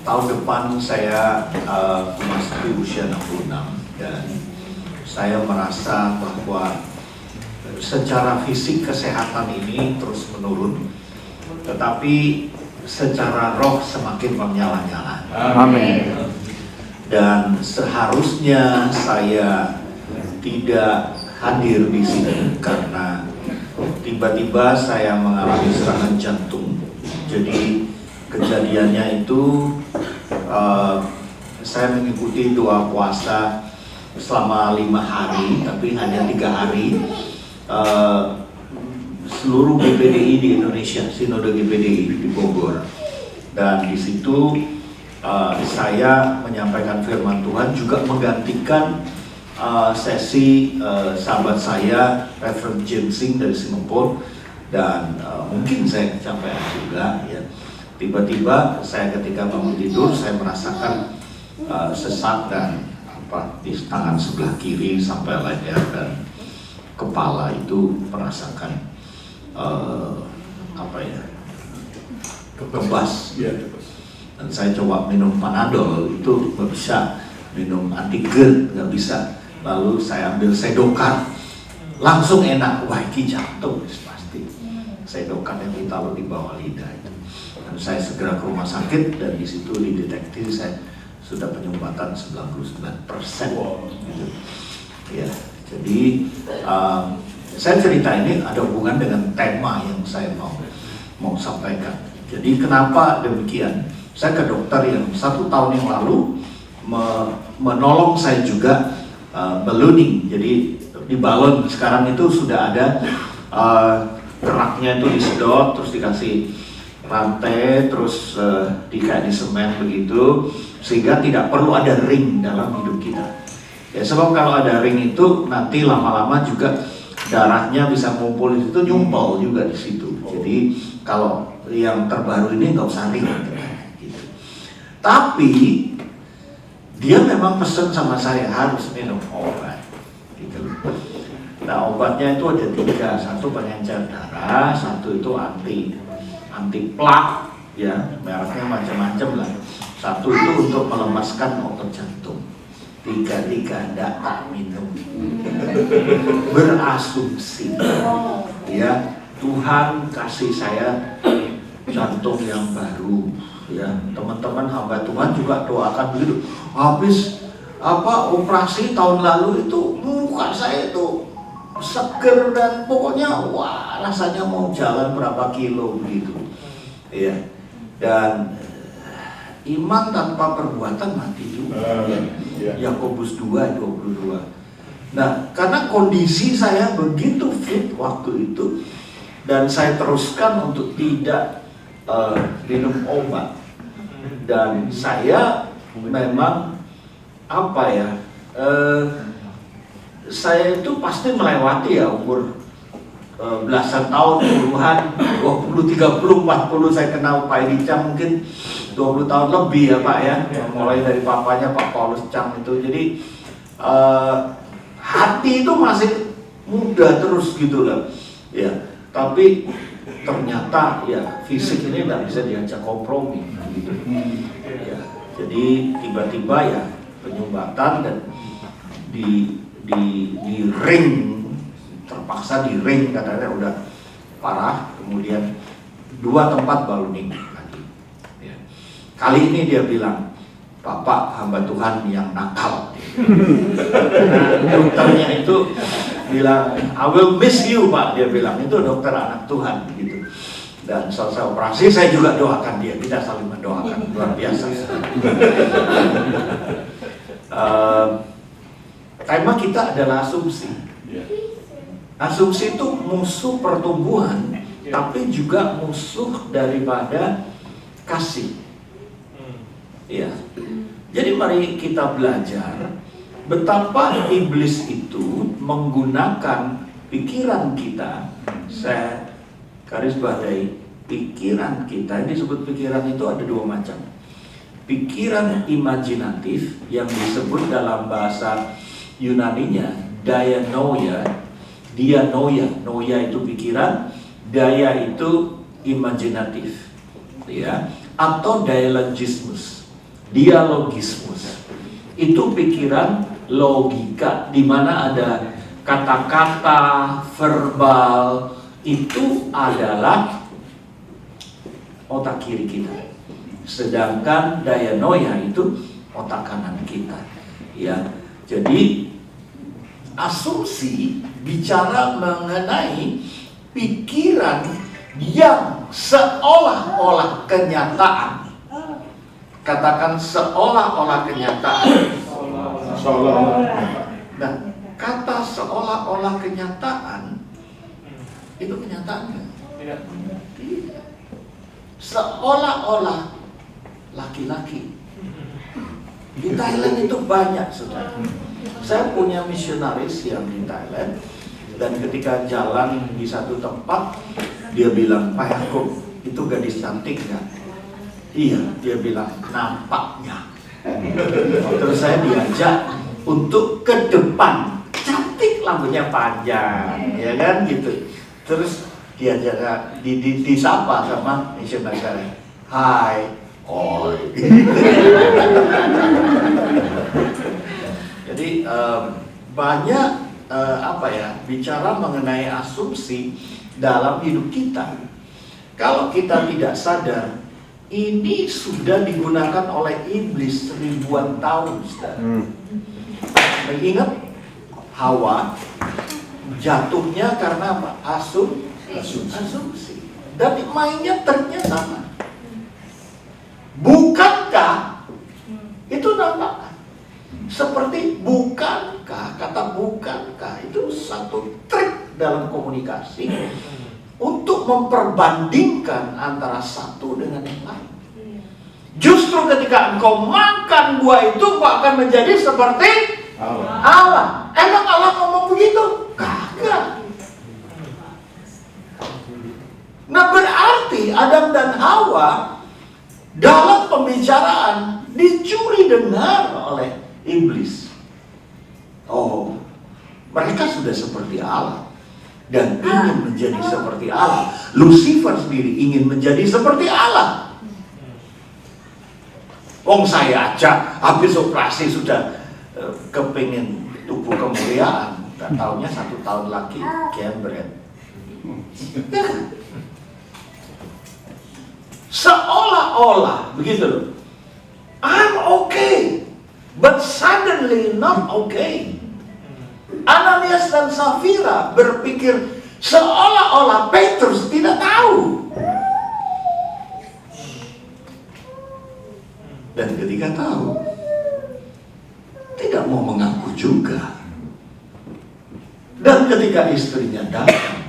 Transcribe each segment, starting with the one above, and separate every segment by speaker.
Speaker 1: tahun depan saya memasuki usia 66 dan saya merasa bahwa secara fisik kesehatan ini terus menurun, tetapi secara roh semakin menyala-nyala.
Speaker 2: Amin.
Speaker 1: Dan seharusnya saya tidak hadir di sini karena tiba-tiba saya mengalami serangan jantung. Jadi kejadiannya itu saya mengikuti doa puasa selama 5 hari, tapi hanya 3 hari. Seluruh GPDI di Indonesia, Sinode GPDI di Bogor, dan di situ saya menyampaikan firman Tuhan, juga menggantikan sesi sahabat saya Reverend James dari Singapura, dan mungkin saya kecapean juga ya. Tiba-tiba saya ketika bangun tidur saya merasakan sesak dan di tangan sebelah kiri sampai leher dan kepala itu merasakan kebas. Dan saya coba minum Panadol, itu nggak bisa, minum anti GERD nggak bisa. Lalu saya ambil sedokan, langsung enak. Wah, ini jantung pasti. Sedokan yang ditaruh di bawah lidah itu. Dan saya segera ke rumah sakit dan di situ dideteksi saya sudah penyumbatan 99%. Gitu. Ya, jadi saya cerita ini ada hubungan dengan tema yang saya mau sampaikan. Jadi kenapa demikian? Saya ke dokter yang 1 tahun yang lalu menolong saya juga ballooning. Jadi di balon sekarang itu sudah ada keraknya itu disedot, terus dikasih rantai, terus kayak di semen begitu, sehingga tidak perlu ada ring dalam hidup kita. Ya, sebab kalau ada ring itu nanti lama-lama juga darahnya bisa ngumpul di situ, nyumpel juga di situ. Jadi kalau yang terbaru ini nggak usah ring. Gitu. Tapi dia memang pesen sama saya harus minum obat. Gitu. Nah, obatnya itu ada 3, 1 pengencer darah, 1 itu anti plak, ya mereknya macam-macam lah. 1 itu untuk melemaskan otot jantung. 3 tidak minum. Berasumsi, ya Tuhan kasih saya jantung yang baru, ya teman-teman hamba Tuhan juga doakan begitu. Habis operasi tahun lalu itu muka saya itu seger dan pokoknya wah rasanya mau jalan berapa kilo begitu, ya. Dan iman tanpa perbuatan mati juga. Yakobus 2:22. Nah, karena kondisi saya begitu fit waktu itu dan saya teruskan untuk tidak minum obat, dan saya memang saya itu pasti melewati ya umur belasan tahun, puluhan, 20, 30, 40 saya kenal Pak Edi Chang mungkin 20 tahun lebih ya Pak ya, mulai dari papanya Pak Paulus Chang itu. Jadi hati itu masih muda terus gitu loh ya, tapi ternyata ya fisik ini nggak bisa diajak kompromi gitu ya. Jadi tiba-tiba ya penyumbatan dan di ring, terpaksa di ring katanya udah parah, kemudian 2 tempat ballooning lagi ya. Kali ini dia bilang, Bapak hamba Tuhan yang nakal. Nah, dokternya itu bilang, I will miss you Pak, dia bilang. Itu dokter anak Tuhan gitu. Dan selesai operasi saya juga doakan dia, kita saling mendoakan, luar biasa. Tema kita adalah asumsi. Asumsi itu musuh pertumbuhan, tapi juga musuh daripada kasih. Ya. Jadi mari kita belajar betapa iblis itu menggunakan pikiran kita. Saya garis bawahi pikiran kita. Ini disebut pikiran itu ada 2 macam. Pikiran imajinatif yang disebut dalam bahasa Yunaninya dianoia. Noia itu pikiran, daya itu imajinatif, ya, atau dialogismus. Dialogismus itu pikiran logika, di mana ada kata-kata verbal, itu adalah otak kiri kita. Sedangkan dianoia itu otak kanan kita. Ya, jadi asumsi bicara mengenai pikiran yang seolah-olah kenyataan. Katakan seolah-olah kenyataan. Nah, kata seolah-olah kenyataan itu kenyataan kan? Tidak. Seolah-olah laki-laki. Di Thailand itu banyak, saudara. Saya punya misionaris yang di Thailand, dan ketika jalan di satu tempat, dia bilang, "Pak Yakub, itu gadis cantik nggak?" Iya, dia bilang, "Nampaknya." Terus saya diajak untuk ke depan, cantik, rambutnya panjang, ya kan gitu. Terus diajak disapa sama misionaris saya, "Hai, oi." Jadi banyak bicara mengenai asumsi dalam hidup kita. Kalau kita tidak sadar, ini sudah digunakan oleh iblis ribuan tahun, saudara. Ingat Hawa jatuhnya karena apa? Asumsi. Dan mainnya ternyata sama. Bukankah itu nampak? Seperti bukankah, kata bukankah itu satu trik dalam komunikasi untuk memperbandingkan antara satu dengan yang lain. Justru ketika engkau makan buah itu, engkau akan menjadi seperti Allah. Emang Allah ngomong begitu? Kagak. Nah, berarti Adam dan Hawa dalam pembicaraan dicuri dengar oleh iblis. Oh, mereka sudah seperti Allah dan ingin menjadi seperti Allah. Lucifer sendiri ingin menjadi seperti Allah. Saya aja habis operasi sudah kepingin tubuh kemuliaan, dan tahunnya 1 tahun lagi kembret. Seolah-olah begitu loh. I'm okay, but suddenly not okay. Ananias dan Safira berpikir seolah-olah Petrus tidak tahu. Dan ketika tahu, tidak mau mengaku juga. Dan ketika istrinya datang,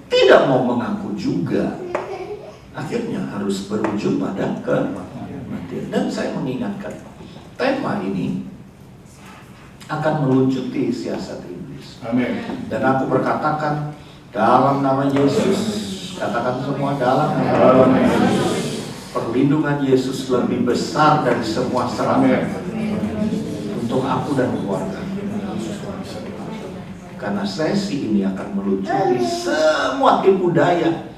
Speaker 1: tidak mau mengaku juga. Akhirnya harus berujung pada kematian. Dan saya mengingatkan, tema ini akan melucuti siasat iblis.
Speaker 2: Amin.
Speaker 1: Dan aku berkatakan dalam nama Yesus, katakan semua dalam nama Yesus, perlindungan Yesus lebih besar dari semua serangan untuk aku dan keluarga. Karena sesi ini akan melucuti semua tipu daya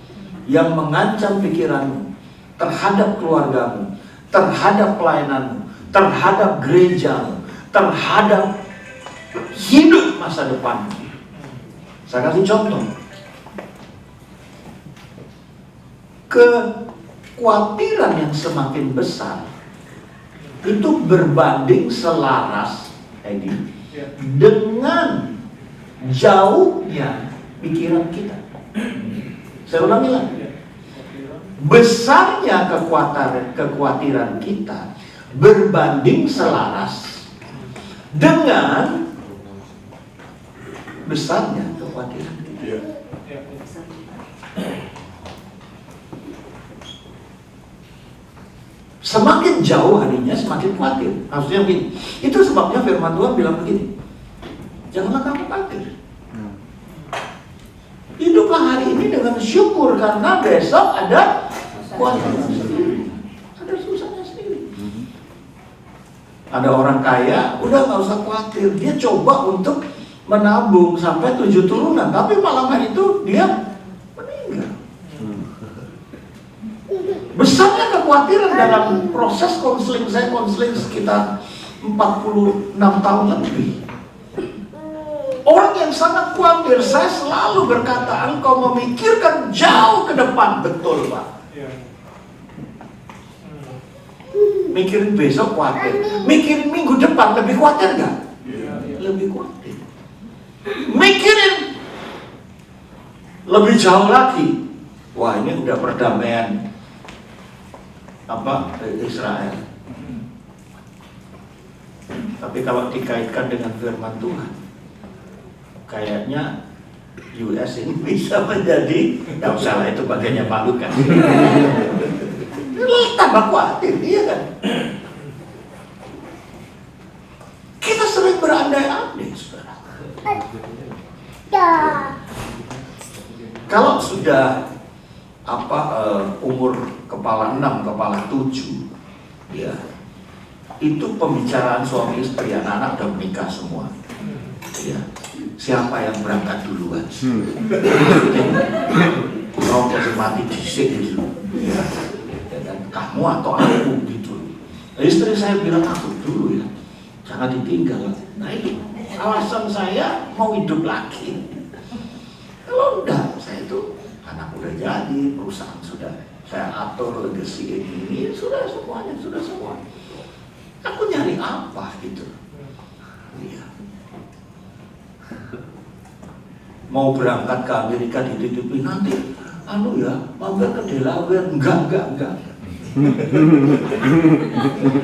Speaker 1: yang mengancam pikiranmu terhadap keluargamu, terhadap pelayananmu, terhadap gerejamu, terhadap hidup masa depanmu. Saya kasih contoh. Kekhawatiran yang semakin besar itu berbanding selaras dengan jauhnya pikiran kita. Saya ulangi lagi. Besarnya kekhawatiran kita berbanding selaras dengan besarnya kekhawatiran kita. Semakin jauh harinya, semakin khawatir. Maksudnya begini. Itu sebabnya firman Tuhan bilang begini, janganlah kamu khawatir. Hiduplah hari ini dengan syukur, karena besok ada kuasanya sendiri, ada susahnya sendiri. Ada orang kaya, udah gak usah khawatir. Dia coba untuk menabung sampai 7 turunan, tapi malam hari itu dia meninggal. Besarnya kekhawatiran dalam proses konseling saya, konseling sekitar 46 tahun lebih. Orang yang sangat khawatir, saya selalu berkata, engkau memikirkan jauh ke depan. Betul, Pak. Mikirin besok khawatir, mikirin minggu depan lebih khawatir nggak? Lebih khawatir. Mikirin lebih jauh lagi. Wah, ini udah perdamaian Israel. Tapi kalau dikaitkan dengan firman Tuhan, kayaknya US ini bisa menjadi, nggak usah lah itu bagiannya Pak Lukas. Tambah khawatir, iya kan? Kita sering berandai-andai, saudara. Kalau sudah umur kepala 6, kepala 7, ya, itu pembicaraan suami istri, anak-anak udah menikah semua. Ya, siapa yang berangkat duluan? Kau masih mati disik gitu. Ya, dan kamu atau aku gitu. Istri saya bilang aku dulu ya, jangan ditinggal. Nah itu alasan saya mau hidup lagi. Kalau enggak, saya itu anak udah jadi, perusahaan sudah saya atur, legacy ini sudah semuanya, sudah semua. Aku nyari apa gitu? Iya. Mau berangkat ke Amerika dititipin nanti, mampir ke Delaware, enggak.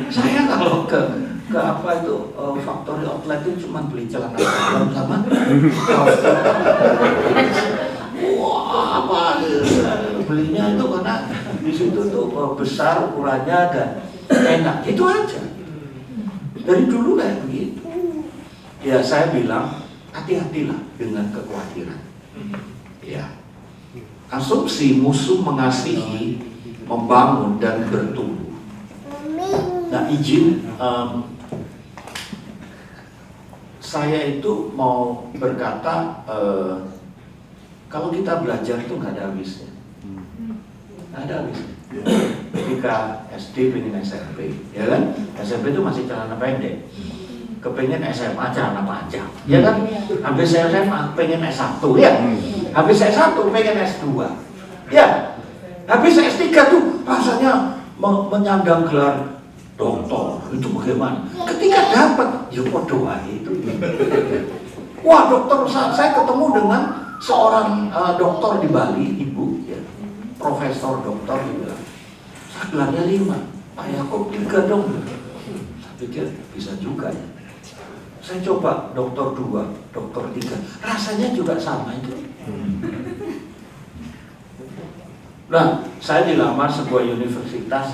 Speaker 1: Saya kalau ke factory outlet itu cuma beli celana dalam sama kaos. Wah, belinya itu karena di situ tuh besar ukurannya dan enak, itu aja. Dari dulu kayak begitu. Ya saya bilang hati-hatilah dengan kekhawatiran. Ya, asumsi musuh mengasihi, membangun dan bertumbuh. Nah izin, saya itu mau berkata, kalau kita belajar itu nggak ada habisnya. Nggak ada habisnya. Ketika SD pengen SMP, ya kan? SMP itu masih celana pendek. Kepengen SMA celana panjang, ya kan? Habis SMA pengen S1, ya. Habis S1 pengen S2, ya. Habis S3 tuh rasanya menyandang gelar doktor, itu bagaimana? Ketika dapat, ya doa itu. Wah, dokter, saya ketemu dengan seorang dokter di Bali, ibu, ya, profesor dokter, dia bilang, saya gelarnya 5, Pak Yakob 3 dong. Saya pikir bisa juga ya. Saya coba dokter 2, dokter 3, rasanya juga sama itu. Nah, saya dilamar sebuah universitas,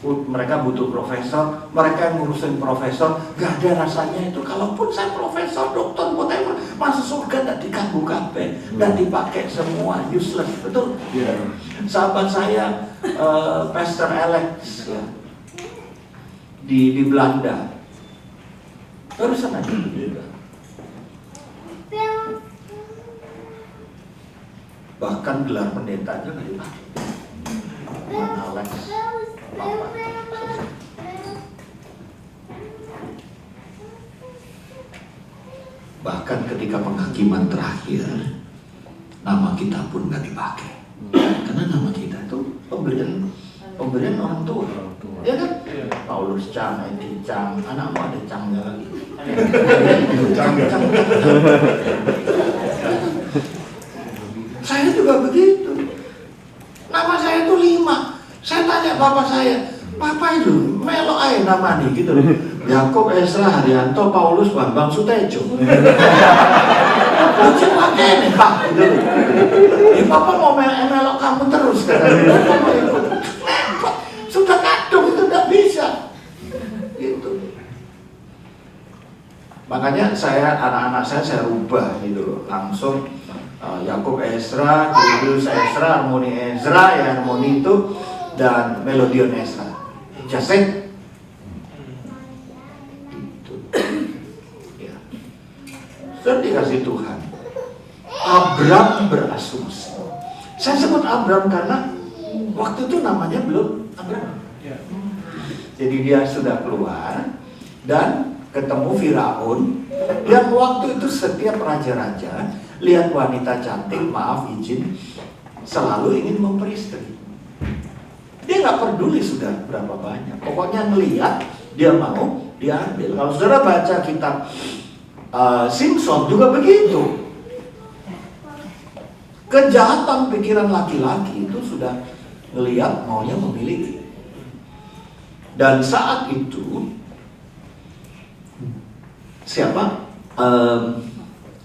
Speaker 1: mereka butuh profesor, mereka yang ngurusin profesor, gak ada rasanya itu. Kalaupun saya profesor, dokter, whatever, masuk surga gak diganggu kabeh, gak dipakai semua, useless, betul? Yeah. Sahabat saya, Pastor Alex, ya, di Belanda, barusan aja juga. Bahkan gelar pendetanya gak dipakai. Alex, bahkan ketika penghakiman terakhir, nama kita pun nggak dipakai, karena nama kita itu pemberian orang tua, ya kan? Paulus Cang, Edi Cang, anakmu ada Cangnya lagi. Saya juga begitu. Nama saya itu 5. Saya tanya bapak saya, Papa itu melok aja nama nih gitu loh. Yakob Esra Haryanto Paulus Bambang Sutejo. Lucu pakai nih Pak gitu loh. Ya Papa mau melok kamu terus katanya. Papa mau ikut. Sudah kadung itu tidak bisa. Gitu. Makanya anak-anak saya rubah gitu loh. Langsung Yakob Esra, Julius Esra, Harmoni Ezra, ya Harmoni itu, dan Melodion Esra. Jaset. Itu. Ya. Sudah dikasih Tuhan. Abram berasumsi. Saya sebut Abram karena Waktu itu namanya belum Abraham. Jadi dia sudah keluar dan ketemu Firaun. Dan waktu itu setiap raja-raja lihat wanita cantik, maaf izin, selalu ingin memperistri. Dia nggak peduli sudah berapa banyak. Pokoknya ngelihat dia mau, dia ambil. Kalau saudara baca kitab Simpson juga begitu. Kejahatan pikiran laki-laki itu sudah ngelihat maunya memiliki. Dan saat itu siapa?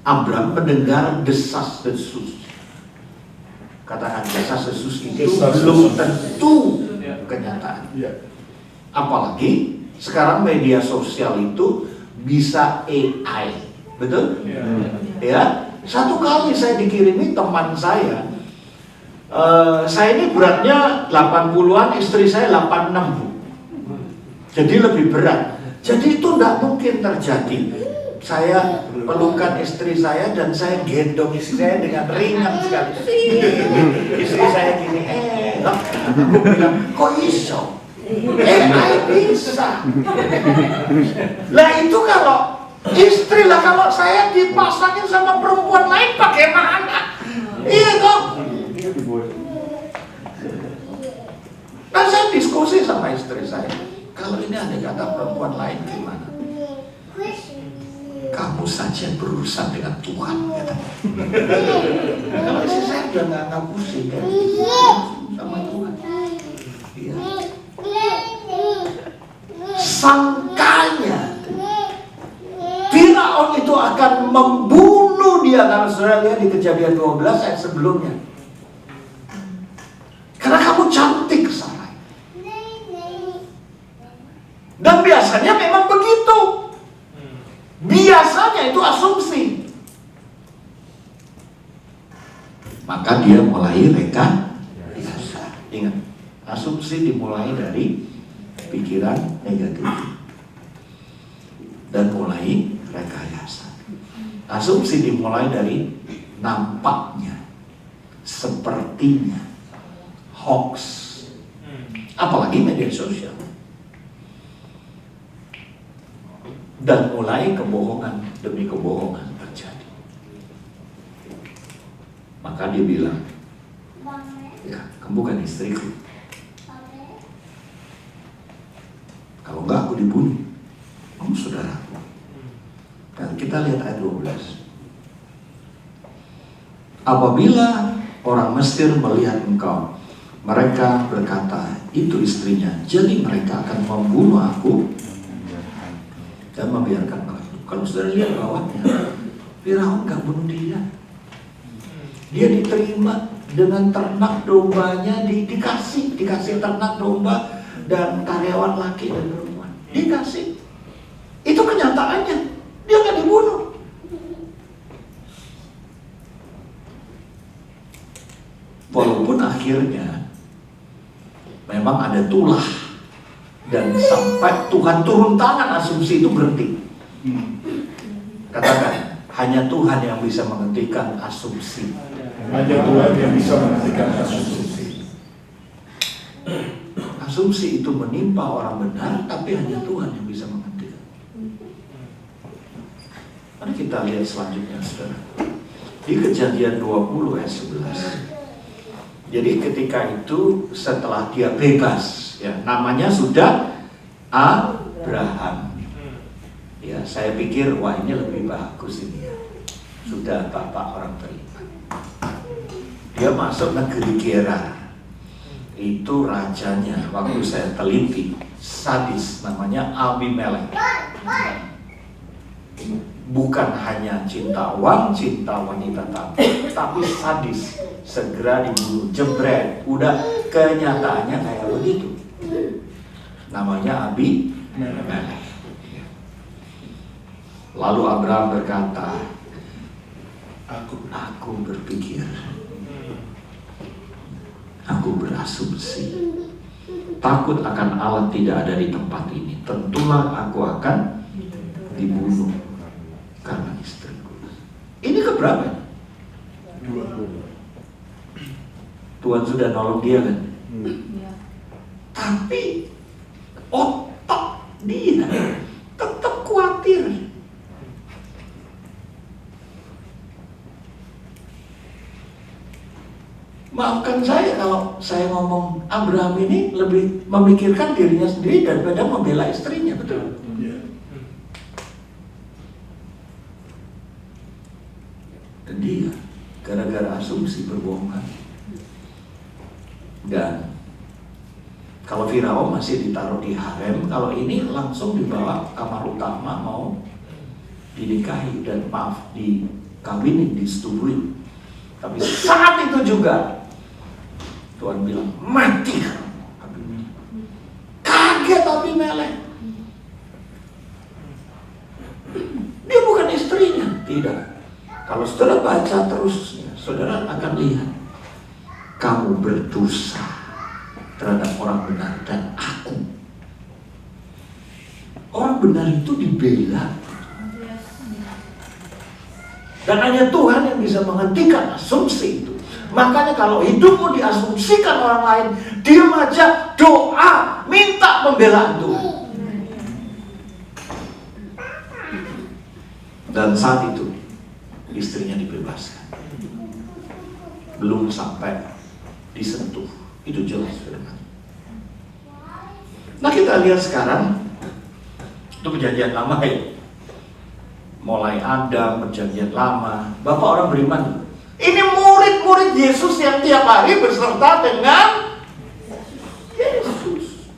Speaker 1: Abram mendengar desas-desus. Katakan desas-desus itu belum tentu kenyataan. Apalagi sekarang media sosial itu bisa AI, betul? Ya. Satu kali saya dikirimi teman saya ini beratnya 80-an, istri saya 86, Bu. Jadi lebih berat. Jadi itu tidak mungkin terjadi. Saya pelukan istri saya dan saya gendong istri saya dengan ringan sekali. Istri saya gini, aku bilang, kok iso? AI bisa. Lah itu kalau istri lah, kalau saya dipasangin sama perempuan lain bagaimana? Iya toh. Nah saya diskusi sama istri saya, kalau ini ada kata perempuan lain gimana? Kamu saja berurusan dengan Tuhan, katanya. Kalau istri saya udah nggak pusing kan? Sama Tuhan. Iya. Sangkanya Firaun itu akan membunuh dia. Kalau saudara lihat di Kejadian 12 ayat sebelumnya. Karena kamu cantik, Sarai. Dan biasanya memang begitu. Biasanya itu asumsi. Maka dia mulai rekayasa. Ingat, asumsi dimulai dari pikiran negatif dan mulai rekayasa. Asumsi dimulai dari nampaknya, sepertinya, hoax, apalagi media sosial, dan mulai kebohongan demi kebohongan terjadi. Maka dia bilang, ya, kamu bukan istriku. Kalau enggak aku dibunuh. Kamu saudaraku. Dan kita lihat ayat 12. Apabila orang Mesir melihat engkau, mereka berkata, itu istrinya. Jadi mereka akan membunuh aku dan membiarkan mereka. Kalau saudara lihat bawahnya, Firaun gak bunuh dia. Dia diterima dengan ternak dombanya, dikasih ternak domba dan karyawan laki dan perempuan. Dikasih. Itu kenyataannya. Dia gak dibunuh. Walaupun akhirnya memang ada tulah. Dan sampai Tuhan turun tangan, asumsi itu berhenti. Katakan, hanya Tuhan yang bisa menghentikan asumsi.
Speaker 2: Hanya Tuhan yang bisa menghentikan asumsi.
Speaker 1: Asumsi itu menimpa orang benar, tapi hanya Tuhan yang bisa menghentikan. Mari kita lihat selanjutnya, saudara. Di Kejadian 20 ayat 11. Jadi ketika itu setelah dia bebas, ya, namanya sudah Abraham. Ya, saya pikir wah ini lebih bagus ini ya. Sudah bapak orang beriman. Dia masuk negeri Gerar. Itu rajanya, waktu saya teliti, sadis, namanya Abimelek. Bukan hanya cinta uang, cinta wanita tapi sadis, segera dibunuh, jebret. Udah kenyataannya kayak begitu. Namanya Abimelek. Lalu Abraham berkata, aku berpikir, aku berasumsi, takut akan Allah tidak ada di tempat ini. Tentulah aku akan dibunuh karena istriku. Ini keberapa?
Speaker 2: 20.
Speaker 1: Tuhan sudah nolong dia kan? Tapi otak dia tetap khawatir. Maafkan saya kalau saya ngomong, Abraham ini lebih memikirkan dirinya sendiri daripada membela istrinya, betul? Dan dia gara-gara asumsi berbohongan. Dan kalau Firaun masih ditaruh di harem, kalau ini langsung dibawa kamar utama mau dinikahi dan dikawinin, disetujui. Tapi saat itu juga Tuhan bilang, mati kamu. Kaget Abimelek. Dia bukan istrinya. Tidak. Kalau saudara baca terus, saudara akan lihat. Kamu berdosa terhadap orang benar dan aku. Orang benar itu dibela. Dan hanya Tuhan yang bisa menghentikan asumsi itu. Makanya kalau hidupmu diasumsikan orang lain, diam aja, doa, minta pembelaan Tuhan. Dan saat itu istrinya dibebaskan. Belum sampai disentuh. Itu jelas firman. Nah, kita lihat sekarang itu perjanjian lama ya. Mulai Adam, perjanjian lama. Bapak orang beriman, ini murid-murid Yesus yang tiap hari berserta dengan Yesus.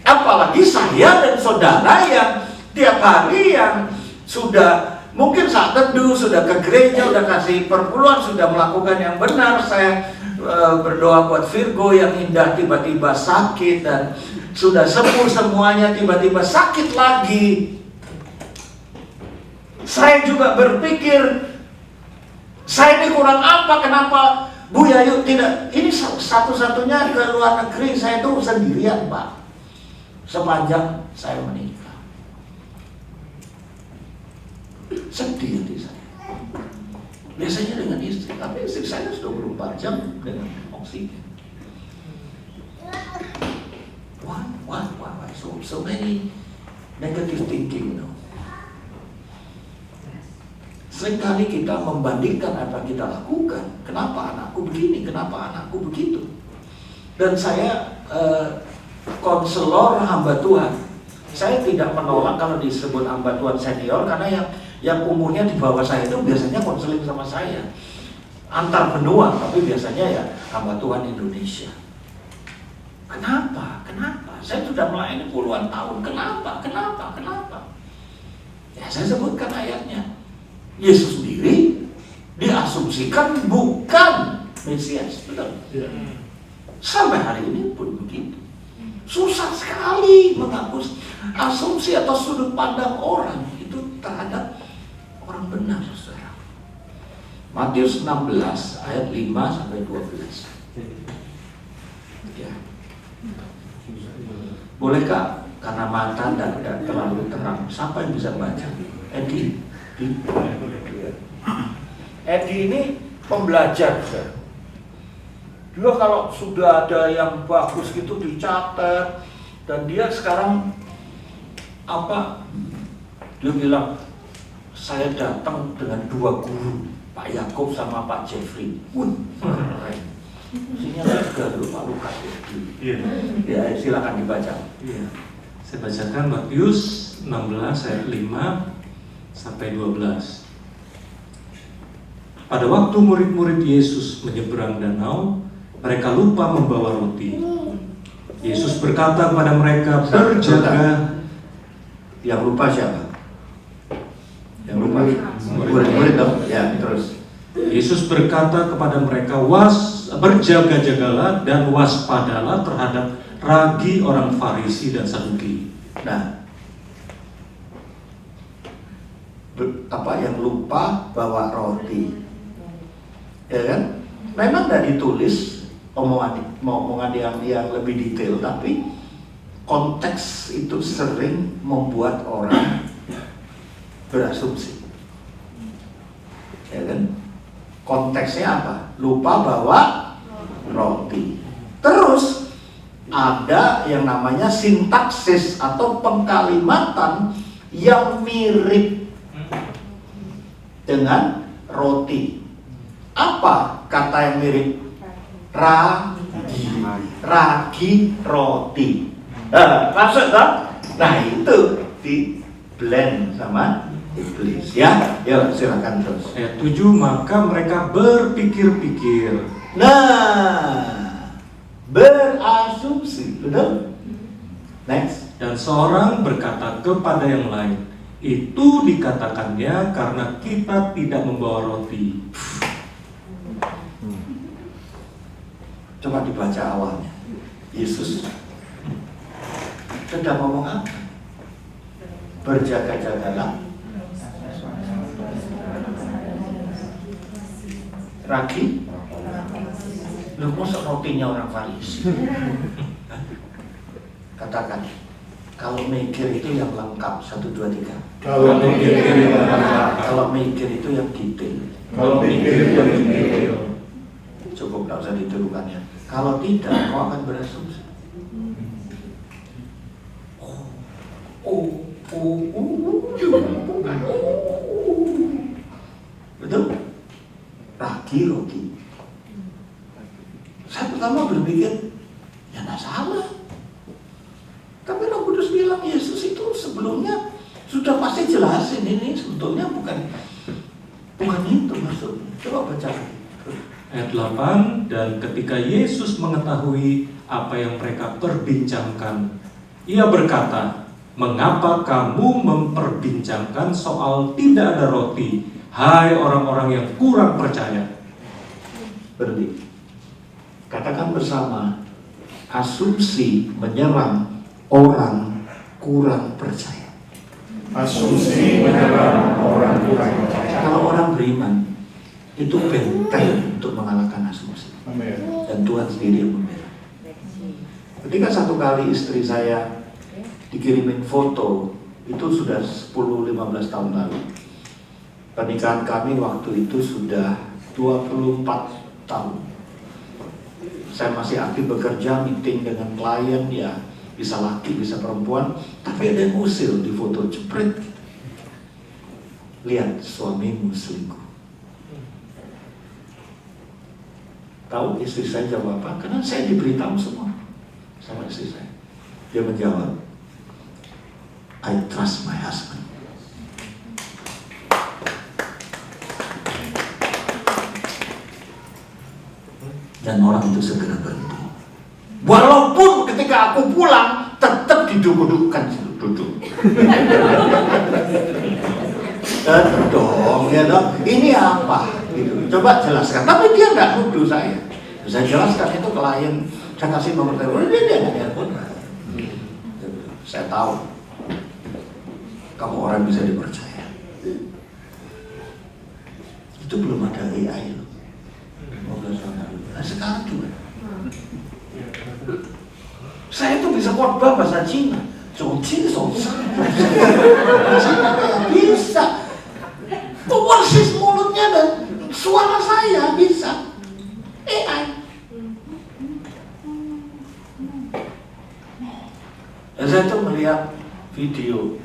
Speaker 1: Apalagi saya dan saudara yang tiap hari yang sudah mungkin saat teduh, sudah ke gereja, sudah kasih perpuluhan, sudah melakukan yang benar. Saya berdoa buat Virgo yang indah tiba-tiba sakit dan sudah sembuh semuanya, tiba-tiba sakit lagi. Saya juga berpikir, saya ini kurang apa, kenapa Bu Yayu tidak, ini satu-satunya ke luar negeri, saya itu sendirian Pak, sepanjang saya menikah. Sedih hati saya. Biasanya dengan istri, tapi istri saya sudah 24 jam dengan oksigen. Why? So many negative thinking, Seringkali kita membandingkan apa kita lakukan. Kenapa anakku begini? Kenapa anakku begitu? Dan saya konselor hamba Tuhan. Saya tidak menolak kalau disebut hamba Tuhan senior, karena yang umurnya di bawah saya itu biasanya konseling sama saya. Antar benua, tapi biasanya ya hamba Tuhan Indonesia. Kenapa? Saya sudah melayani puluhan tahun. Kenapa? Ya saya sebutkan ayatnya. Yesus sendiri diasumsikan bukan Mesias, betul? Sampai hari ini pun begitu. Susah sekali menghapus asumsi atau sudut pandang orang itu terhadap orang benar, saudara. Matius 16 ayat 5 sampai 12. Ya. Bolehkah karena mata tidak terlalu terang, siapa yang bisa baca? Edi ini pembelajar. Dia kalau sudah ada yang bagus gitu dicatat, dan dia sekarang dia bilang, saya datang dengan 2 guru, Pak Yakub sama Pak Jeffrey. Isinya lega dulu Pak Lukas. Ya, silakan dibaca.
Speaker 3: Iya. Saya bacakan Matius 16 ayat 5 sampai 12. Pada waktu murid-murid Yesus menyeberang danau, mereka lupa membawa roti. Yesus berkata kepada mereka, berjaga.
Speaker 1: Yang lupa siapa? Yang lupa murid-murid dong. Ya, terus.
Speaker 3: Yesus berkata kepada mereka, berjaga-jagalah dan waspadalah terhadap ragi orang Farisi dan Saduki.
Speaker 1: Nah, yang lupa bawa roti, ya kan? Memang tidak ditulis omongan yang lebih detail, tapi konteks itu sering membuat orang berasumsi, ya kan? Konteksnya apa? Lupa bawa roti. Terus ada yang namanya sintaksis atau pengkalimatan yang mirip dengan roti. Apa kata yang mirip? Ragi roti. Masuk toh? Nah itu di blend sama iblis ya. Yuk silakan terus.
Speaker 3: Ayat 7, maka mereka berpikir-pikir.
Speaker 1: Nah, berasumsi, betul? Next.
Speaker 3: Dan seorang berkata kepada yang lain, itu dikatakannya karena kita tidak membawa roti.
Speaker 1: Coba dibaca awalnya. Yesus sedang ngomong apa? Berjaga-jagalah. Ragi. Lu masa rotinya orang Farisi? Katakan. Kalau mikir itu yang lengkap 1, 2, 3.
Speaker 2: Kalau mikir itu yang lengkap.
Speaker 1: Kalau mikir itu yang detail.
Speaker 2: Kalau mikir itu yang detail.
Speaker 1: Cukup, tak usah ditirukan ya. Kalau tidak, kau akan berasumsi. Betul? Ragi roti. Saya pertama berpikir, ya nggak salah. Tapi Roh Kudus bilang Yesus itu sebelumnya sudah pasti jelasin ini sebetulnya bukan itu maksudnya. Coba baca lagi.
Speaker 3: Ayat 8, dan ketika Yesus mengetahui apa yang mereka perbincangkan, ia berkata, mengapa kamu memperbincangkan soal tidak ada roti, hai orang-orang yang kurang percaya?
Speaker 1: Berhenti. Katakan bersama, asumsi menyerang orang kurang percaya.
Speaker 2: Asumsi menyerang orang kurang percaya.
Speaker 1: Kalau orang beriman, itu benteng untuk mengalahkan asumsi.
Speaker 2: Amin.
Speaker 1: Dan Tuhan sendiri yang membela. Ketika satu kali istri saya dikirimin foto, itu sudah 10-15 tahun lalu. Pernikahan kami waktu itu sudah 24 tahun. Saya masih aktif bekerja, meeting dengan klien, ya bisa laki, bisa perempuan, tapi ada yang usil di foto, jepret. Lihat suamimu selingkuh. Tahu istri saya jawab apa? Karena saya diberitahu semua sama istri saya. Dia menjawab, I trust my husband. Dan orang itu segera berhenti. Walaupun ketika aku pulang tetap diduduk-dudukkan duduk. Dong, ya dong. Ini apa? Gitu. Coba jelaskan. Tapi dia nggak nuduh saya. Saya jelaskan itu klien. Saya kasih nomor telepon. Dia nggak telepon. Saya tahu kamu orang bisa dipercaya. Itu belum ada AI loh. 15 tahun lalu. Nah sekarang juga. Saya itu bisa khotbah bahasa Cina. Bisa. Persis mulutnya dan suara saya bisa. AI. Dan saya tuh melihat video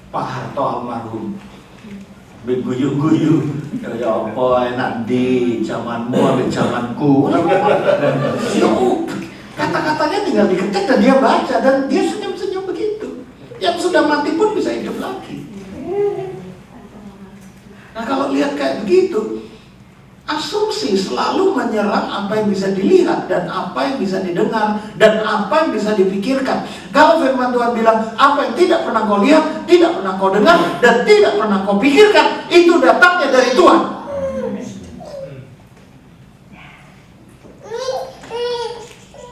Speaker 1: Pak Harto almarhum beguyu-guyu, ya apa enak di zamanmu ambil zamanku. Kata-katanya tinggal diketik dan dia baca dan dia senyum-senyum begitu. Yang sudah mati pun bisa hidup lagi. Nah kalau lihat kayak begitu, asumsi selalu menyerang apa yang bisa dilihat dan apa yang bisa didengar dan apa yang bisa dipikirkan. Kalau firman Tuhan bilang apa yang tidak pernah kau lihat, tidak pernah kau dengar dan tidak pernah kau pikirkan, itu datangnya dari Tuhan.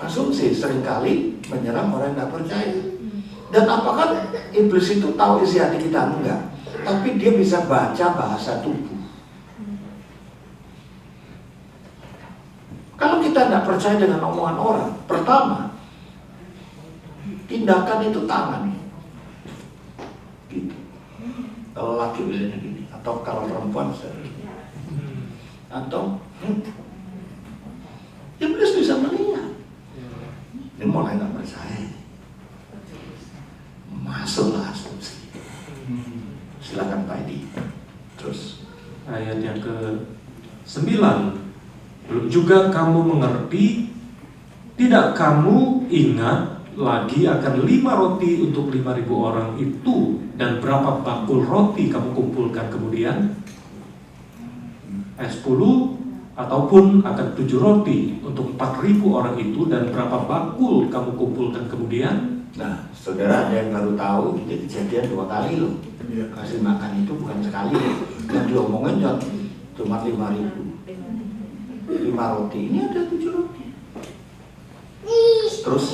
Speaker 1: Asumsi seringkali menyerang orang yang tidak percaya. Dan apakah iblis itu tahu isi hati kita? Enggak. Tapi dia bisa baca bahasa tubuh. Kalau kita tidak percaya dengan omongan orang, pertama, tindakan itu tangan. Gitu. Kalau laki biasanya gini, atau kalau perempuan bisa gini. Atau Iblis bisa melihat. Ini mulai nggak percaya. Masuklah asumsi. Silakan Pak Edi. Terus
Speaker 3: Ayat yang ke-9. Belum juga kamu mengerti, tidak kamu ingat lagi akan 5 roti untuk 5.000 orang itu, dan berapa bakul roti kamu kumpulkan kemudian? Ayat 10. Ataupun akan 7 roti untuk 4.000 orang itu, dan berapa bakul kamu kumpulkan kemudian?
Speaker 1: nah, saudara ada yang baru tahu, ini kejadian 2 kali loh.
Speaker 2: Iya.
Speaker 1: Kasih makan itu bukan sekali loh. Yang diomongin cuma 5.000. 5 roti, ini ada 7 roti. Terus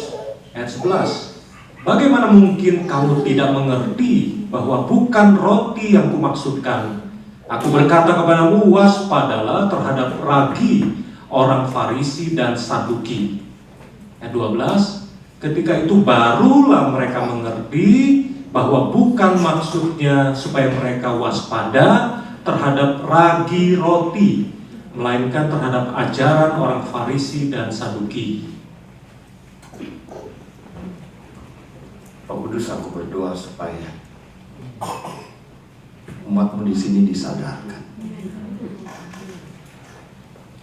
Speaker 3: Ayat 11. Bagaimana mungkin kamu tidak mengerti bahwa bukan roti yang kumaksudkan? Aku berkata kepadamu, waspadalah terhadap ragi orang Farisi dan Saduki. Ayat 12. Ketika itu barulah mereka mengerti bahwa bukan maksudnya supaya mereka waspada terhadap ragi roti, melainkan terhadap ajaran orang Farisi dan Saduki.
Speaker 1: Pak Kudus, aku berdoa supaya umatmu di sini disadarkan,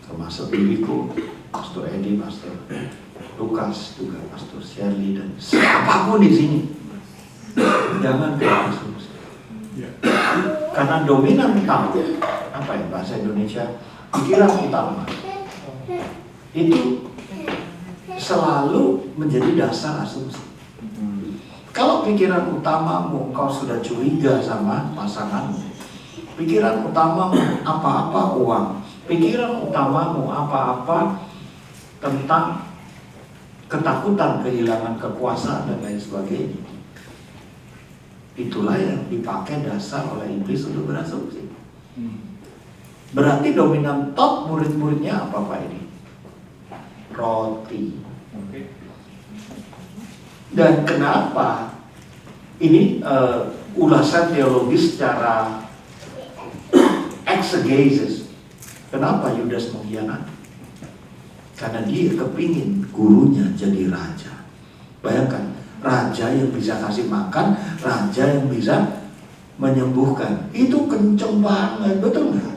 Speaker 1: termasuk diriku, Pastor Edi, Pastor Lukas, juga Pastor Shirley, dan siapapun di sini. Jangan berasumsi. Karena dominan utama, apa ya bahasa Indonesia, pikiran utama itu selalu menjadi dasar asumsi. Kalau pikiran utamamu kau sudah curiga sama pasanganmu, pikiran utamamu apa-apa uang, pikiran utamamu apa-apa tentang ketakutan kehilangan kekuasaan dan lain sebagainya, itulah yang dipakai dasar oleh iblis untuk berasumsi. Berarti dominan top murid-muridnya apa Pak ini? Roti. Dan kenapa ini ulasan teologis secara exegesis? Kenapa Yudas mengkhianati? Karena dia kepingin gurunya jadi raja. Bayangkan, raja yang bisa kasih makan, raja yang bisa menyembuhkan, itu kenceng banget, betul nggak?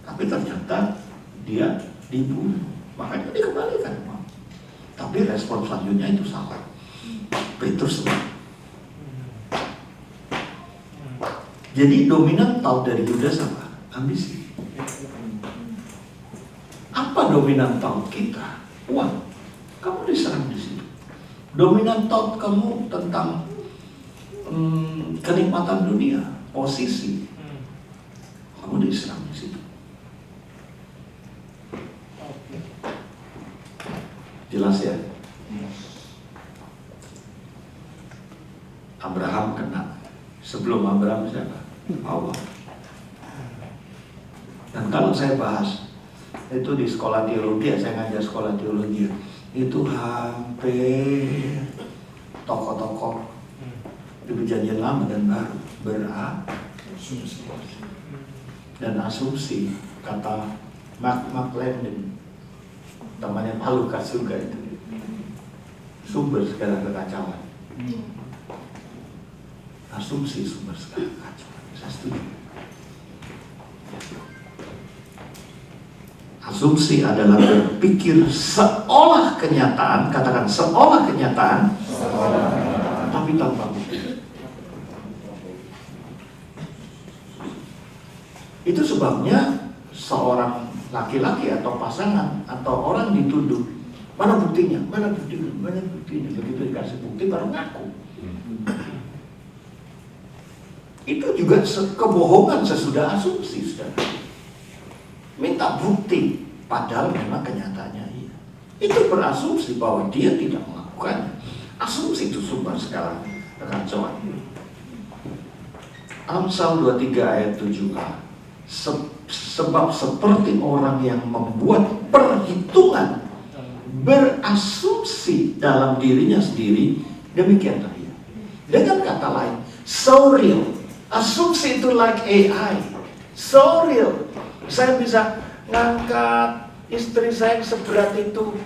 Speaker 1: Tapi ternyata dia dibunuh, makanya dikembalikan. Tapi respon selanjutnya itu salah. Petrus salah. Jadi dominan tahu dari Yudas apa? Ambisi. Apa dominan tahu kita? Uang. Kamu diserang di situ. Dominan tahu kamu tentang kenikmatan dunia, posisi. Kamu diserang di situ. Jelas ya? Abraham kena. Sebelum Abraham siapa? Allah. Dan kalau saya bahas itu di sekolah teologi, saya ngajar sekolah teologi, itu hampir tokoh-tokoh di Perjanjian Lama dan Baru berasumsi. Dan asumsi, kata Mark Landon, temannya Pak Lukas juga, itu sumber segala kekacauan. Asumsi sumber segala kekacauan. Saya setuju. Asumsi adalah berpikir seolah kenyataan, katakan seolah kenyataan, tapi tanpa bukti. Itu sebabnya seorang laki-laki atau pasangan atau orang dituduh, mana buktinya, mana buktinya, mana buktinya. Begitu dikasih bukti baru ngaku. Itu juga kebohongan sesudah asumsi, saudara. Minta bukti, padahal memang kenyataannya iya. Itu berasumsi bahwa dia tidak melakukannya. Asumsi itu sumber segala kekacauan. Amsal 23 ayat 7a. Sebab seperti orang yang membuat perhitungan, berasumsi dalam dirinya sendiri, demikianlah ia. Dengan kata lain, so real. Asumsi itu like AI, so real. Saya bisa ngangkat istri saya yang seberat itu.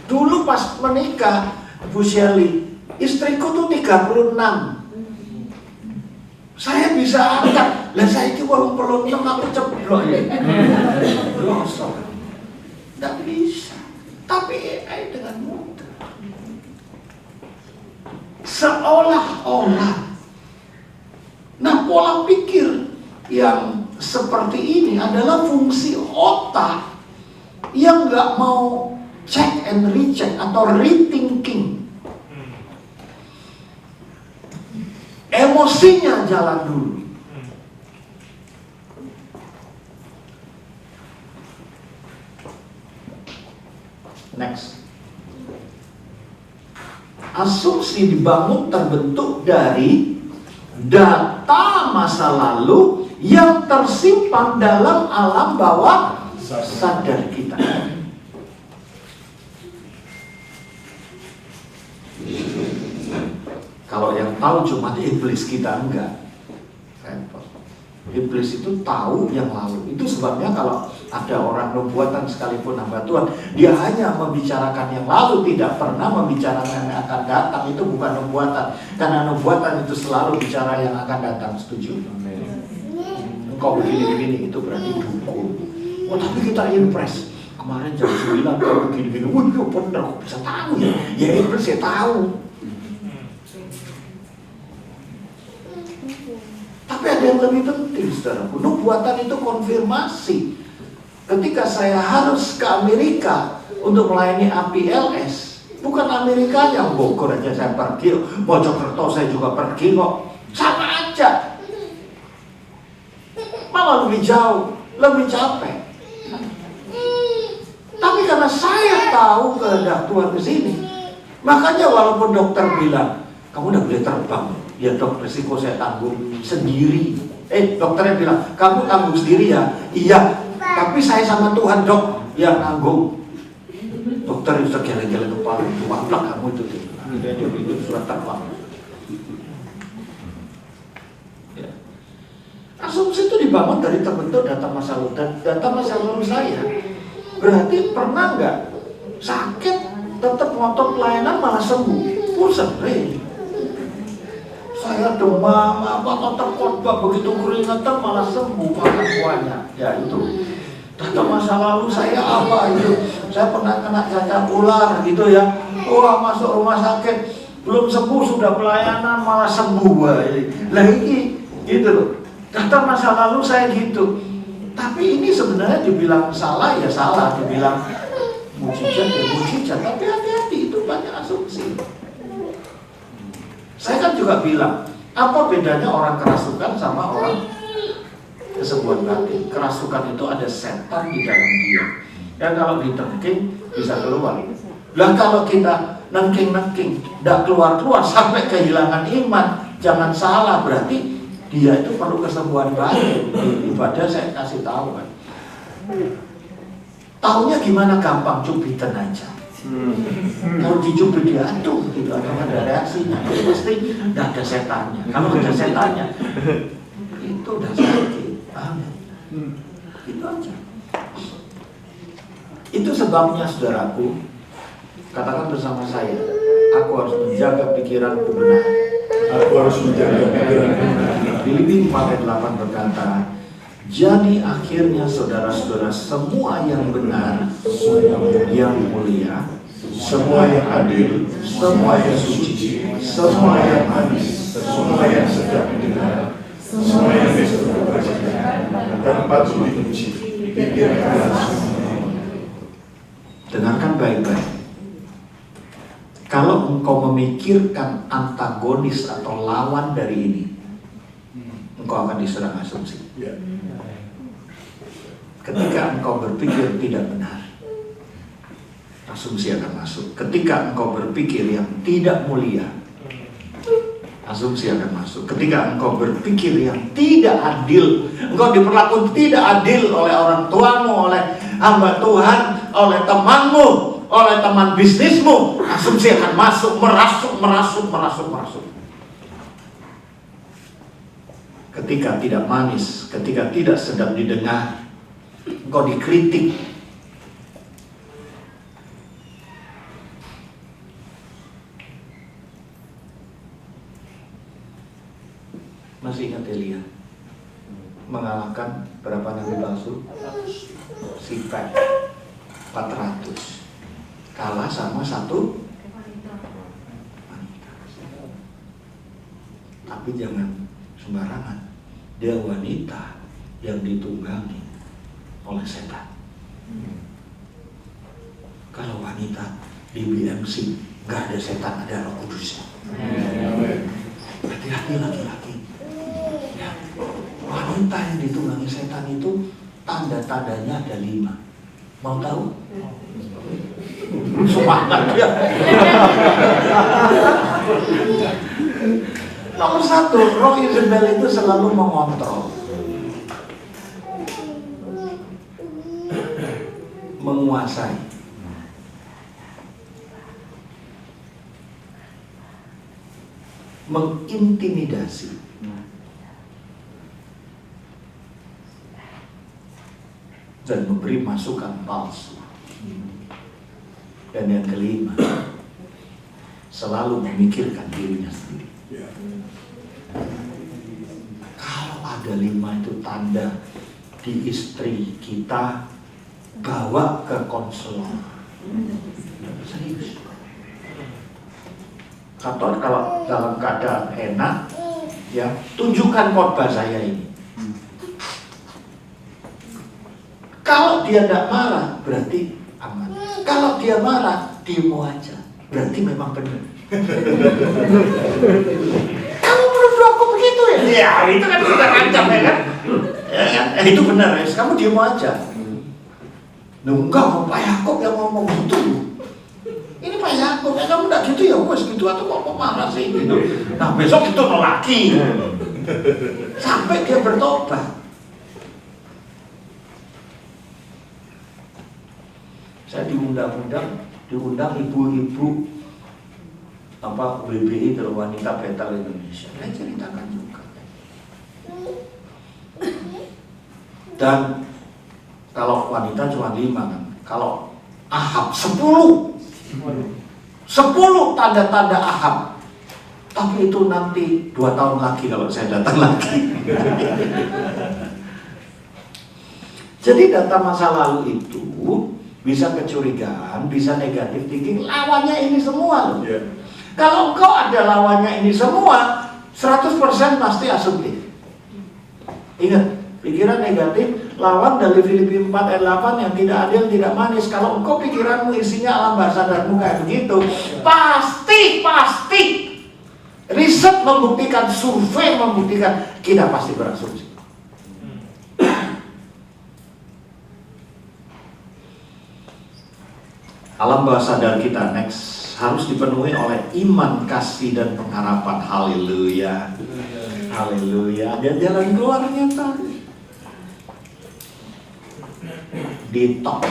Speaker 1: Dulu pas menikah, Bu Shelly, istriku tuh 36. Saya bisa angkat. Lah saya itu 86 aku ceblok ya. Blosok. Nggak bisa. Tapi AI dengan mudah. Seolah-olah. Nah, pola pikir yang seperti ini adalah fungsi otak yang nggak mau check and recheck atau rethinking. Emosinya jalan dulu. Next. Asumsi dibangun terbentuk dari data masa lalu yang tersimpan dalam alam bawah sadar kita. Kalau yang tahu cuma iblis, kita enggak. Iblis itu tahu yang lalu. Itu sebabnya kalau ada orang nubuatan sekalipun hamba Tuhan, dia hanya membicarakan yang lalu, tidak pernah membicarakan yang akan datang. Itu bukan nubuatan. Karena nubuatan itu selalu bicara yang akan datang. Setuju? Engkau begini-begini, itu berarti dukun. Oh, tapi kita impress. Kemarin jam 9 kau begini-begini. Wih, bener, kok bisa tahu ya? Ya iblis ya tahu. Tapi ada yang lebih penting, saudaraku. Nubuatan itu konfirmasi. Ketika saya harus ke Amerika untuk melayani APLS, bukan Amerika yang Bogor aja saya pergi, Mojokerto saya juga pergi kok. Sama aja. Malah lebih jauh, lebih capek. Tapi karena saya tahu kehendak Tuhan di sini, makanya walaupun dokter bilang, kamu udah boleh terbang. Ya dok, resiko saya tanggung sendiri. Dokternya bilang, kamu tanggung sendiri ya? Iya, tapi saya sama Tuhan dok yang tanggung. Dokter itu geleng-geleng kepala, wablak kamu itu. Dia itu surat terbang. Ya. Asumsi itu dibangun dari terbentuk data masa lalu. Data masa lalu saya berarti pernah nggak sakit tetap ngotot pelayanan malah sembuh? Sering. Saya demam, otot khotbah begitu keringatan malah sembuh, makan banyak. Ya itu. Data masa lalu saya apa itu? Saya pernah kena cacar ular gitu ya. Wah, masuk rumah sakit belum sembuh sudah pelayanan malah sembuh. Lah ini gitu loh. Data masa lalu saya gitu. Tapi ini sebenarnya dibilang salah ya salah, dibilang mujizat ya mujizat. Tapi hati-hati, itu banyak asumsi. Saya kan juga bilang, apa bedanya orang kerasukan sama orang kesembuhan batin? Kerasukan itu ada setan di dalam dia. Dan kalau ditengking bisa keluar. Lah kalau kita nengking-nengking, tidak keluar-keluar sampai kehilangan iman, jangan salah, berarti dia itu perlu kesembuhan batin. Di ibadah saya kasih tahu kan. Taunya gimana? Gampang, cubitan aja. Kalau dicubit dia aduh gitu, ada reaksinya. Itu pasti tidak ada setannya. Kalau ada setannya itu udah sakit. Amin. Itu aja. Itu sebabnya saudaraku, katakan bersama saya, aku harus menjaga pikiranku benar.
Speaker 2: Aku harus menjaga pikiranku benar.
Speaker 1: Filipi 4 ayat 8 berkata, jadi akhirnya saudara-saudara semua yang benar, yang mulia,
Speaker 2: Semua yang adil, semua yang suci, semua yang manis, semua yang sedap didengar, semua yang disebut kebajikan, dan patut dipuji, pikirkanlah semua.
Speaker 1: Dengarkan baik-baik. Kalau engkau memikirkan antagonis atau lawan dari ini, engkau akan diserang asumsi. Ketika engkau berpikir tidak benar, asumsi akan masuk. Ketika engkau berpikir yang tidak mulia, asumsi akan masuk. Ketika engkau berpikir yang tidak adil, engkau diperlakukan tidak adil oleh orang tuamu, oleh hamba Tuhan, oleh temanmu, oleh teman bisnismu, asumsi akan masuk, merasuk. Ketika tidak manis, ketika tidak sedap didengar, engkau dikritik, Masih ingat Elia? Mengalahkan berapa nabi palsu? Sifat 400. Kalah sama satu wanita. Tapi jangan sembarangan. Dia wanita yang ditunggangi oleh setan. Kalau wanita di BMC nggak ada setan, ada Roh Kudus. Hati-hati laki-laki. Ya. Wanita yang ditunggangi setan itu tanda-tandanya ada 5. Mau tahu? Semangat ya. Nomor 1, roh Isabel itu selalu mengontrol, menguasai, mengintimidasi, dan memberi masukan palsu. Dan yang kelima, selalu memikirkan dirinya sendiri. Kalau ada 5 itu tanda di istri kita, bawa ke konselor. Serius. Atau kalau dalam keadaan enak, ya tunjukkan khotbah saya ini. Kalau dia tidak marah, berarti aman. Kalau dia marah, demo aja. Berarti memang benar. Kamu menuduh aku begitu ya? Ya, itu kan sudah ancam ya kan? Itu benar ya, kamu demo aja. Enggak, Pak Yakub yang ngomong gitu. Ini Pak Yakub, kamu enggak gitu ya? Wes gitu atau kok marah sih gitu. Nah, besok itu lagi. Sampai dia bertobat. Saya diundang ibu-ibu WBI dari Wanita Betel Indonesia. Saya ceritakan juga. Dan kalau wanita cuma 5 kan. Kalau Ahab 10 tanda-tanda Ahab. Tapi itu nanti 2 tahun lagi kalau saya datang lagi. Jadi data masa lalu itu bisa kecurigaan, bisa negatif thinking, lawannya ini semua loh. Yeah. Kalau engkau ada lawannya ini semua, 100% pasti asumtif. Ingat, pikiran negatif lawan dari Filipi 4 ayat 8 yang tidak adil, tidak manis. Kalau engkau pikiranmu isinya alam bawah sadarmu kayak begitu, pasti riset membuktikan, survei membuktikan, kita pasti berasumsi. Alam bawah sadar kita next harus dipenuhi oleh iman, kasih, dan pengharapan. Haleluya. Haleluya. Dan jalan keluarnya tadi detox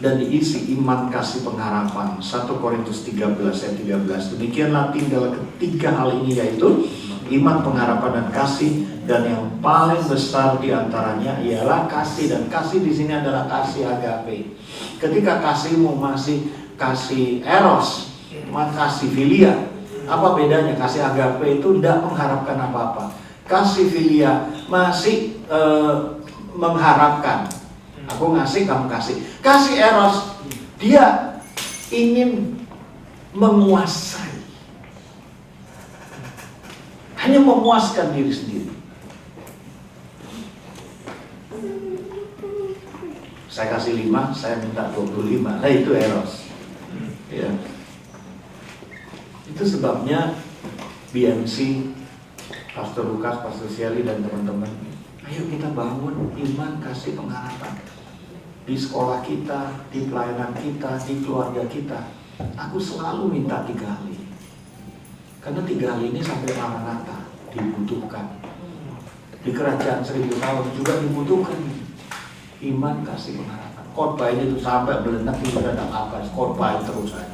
Speaker 1: dan diisi iman, kasih, pengharapan. 1 Korintus 13 ayat 13. Demikianlah tinggal ketiga hal ini, yaitu iman, pengharapan, dan kasih. Dan yang paling besar diantaranya ialah kasih. Dan kasih di sini adalah kasih agape. Ketika kasihmu masih kasih eros, kasih filia, apa bedanya? Kasih agape itu tidak mengharapkan apa-apa. Kasih filia masih mengharapkan. Aku ngasih, kamu kasih. Kasih eros, dia ingin menguasai, hanya memuaskan diri sendiri. Saya kasih 5, saya minta 25. Nah itu eros. Ya. Itu sebabnya BMC, Pastor Lukas, Pastor Shelly, dan teman-teman, ayo kita bangun iman, kasih, pengharapan di sekolah kita, di pelayanan kita, di keluarga kita. Aku selalu minta 3 hal ini, karena 3 hal ini sampai Maranatha dibutuhkan. Di kerajaan 1000 tahun juga dibutuhkan. Iman, kasih, pengharapan. Khotbah ini tuh sampai belenak tidak ada apa, khotbah terus saja.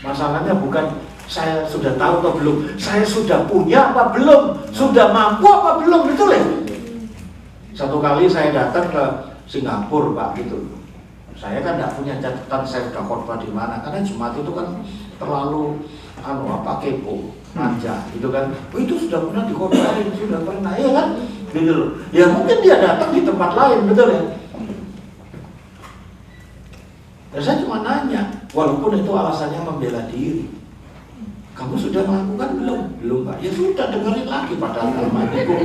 Speaker 1: Masalahnya bukan saya sudah tahu atau belum, saya sudah punya apa belum, sudah mampu apa belum, betul ya? Satu kali saya datang ke Singapura Pak gitu, Saya kan tidak punya catatan saya sudah khotbah di mana, karena Jumat itu kan terlalu kepo, manja, gitu kan. Oh, itu sudah pernah dikhotbahin, sudah pernah, ya kan? Gitu loh. Ya mungkin dia datang di tempat lain, betul ya? Dan saya cuma nanya, walaupun itu alasannya membela diri. Kamu sudah melakukan belum? Belum, Pak. Ya sudah, dengerin lagi padahal itu.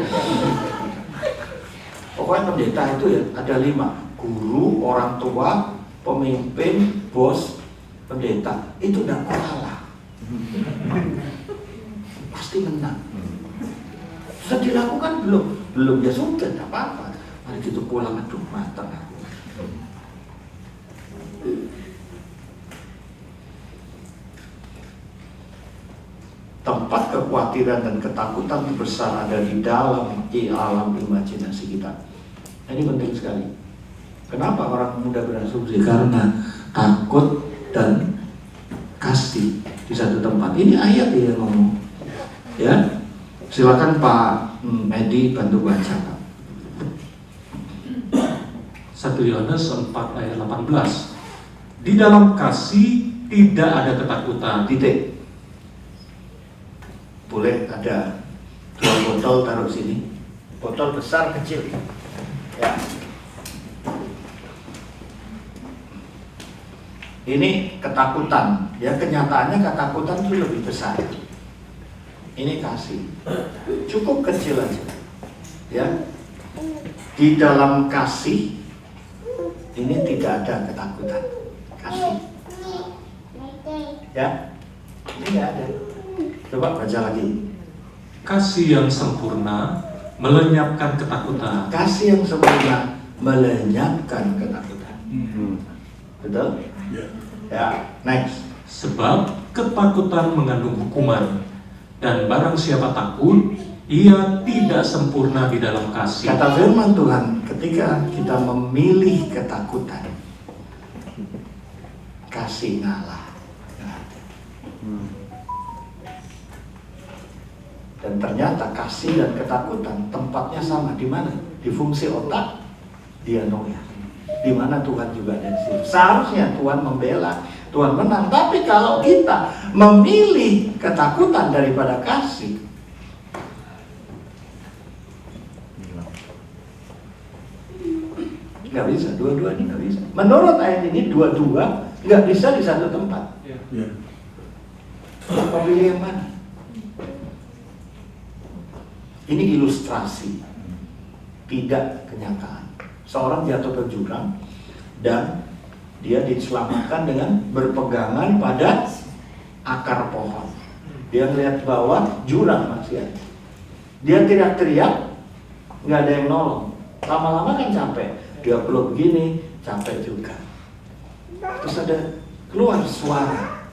Speaker 1: Pokoknya pendeta itu ya ada 5. Guru, orang tua, pemimpin, bos, pendeta. Itu tidak kalah. Pasti menang. Sudah dilakukan belum? Belum, ya sudah, tidak apa-apa. Mari kita pulang, aduh, matang aku. Tempat kekhawatiran dan ketakutan terbesar ada di dalam alam imajinasi kita. Ini penting sekali. Kenapa orang muda berasumsi? Karena takut dan kasih di satu tempat. Ini ayat yang ngomong. Ya, silakan Pak Medi bantu baca.
Speaker 3: 1 Yohanes 4 ayat 18. Di dalam kasih tidak ada ketakutan.
Speaker 1: Titik. Boleh ada 2 botol taruh sini. Botol besar kecil. Ya. Ini ketakutan. Ya, kenyataannya ketakutan itu lebih besar. Ini kasih. Cukup kecil aja. Ya. Di dalam kasih ini tidak ada ketakutan. Kasih. Ya. Ini nggak ada. Coba baca lagi.
Speaker 3: Kasih yang sempurna melenyapkan ketakutan.
Speaker 1: Kasih yang sempurna melenyapkan ketakutan. Betul? Ya, next.
Speaker 3: Sebab ketakutan mengandung hukuman, dan barang siapa takut, ia tidak sempurna di dalam kasih.
Speaker 1: Kata firman Tuhan, ketika kita memilih ketakutan, kasih ngalah. Dan ternyata kasih dan ketakutan tempatnya sama. Di mana? Di fungsi otak, dianoia. Di mana Tuhan juga ada di situ. Seharusnya Tuhan membela, Tuhan menang. Tapi kalau kita memilih ketakutan daripada kasih, nggak bisa, dua-duanya nggak bisa. Menurut ayat ini, dua-dua nggak bisa di satu tempat. Pilih yang mana? Ini ilustrasi, tidak kenyataan. Seorang jatuh ke jurang dan dia diselamatkan dengan berpegangan pada akar pohon. Dia melihat bawah, jurang masih ada. Dia teriak-teriak, nggak ada yang nolong. Lama-lama kan capek. Dia peluk begini, capek juga. Terus ada keluar suara.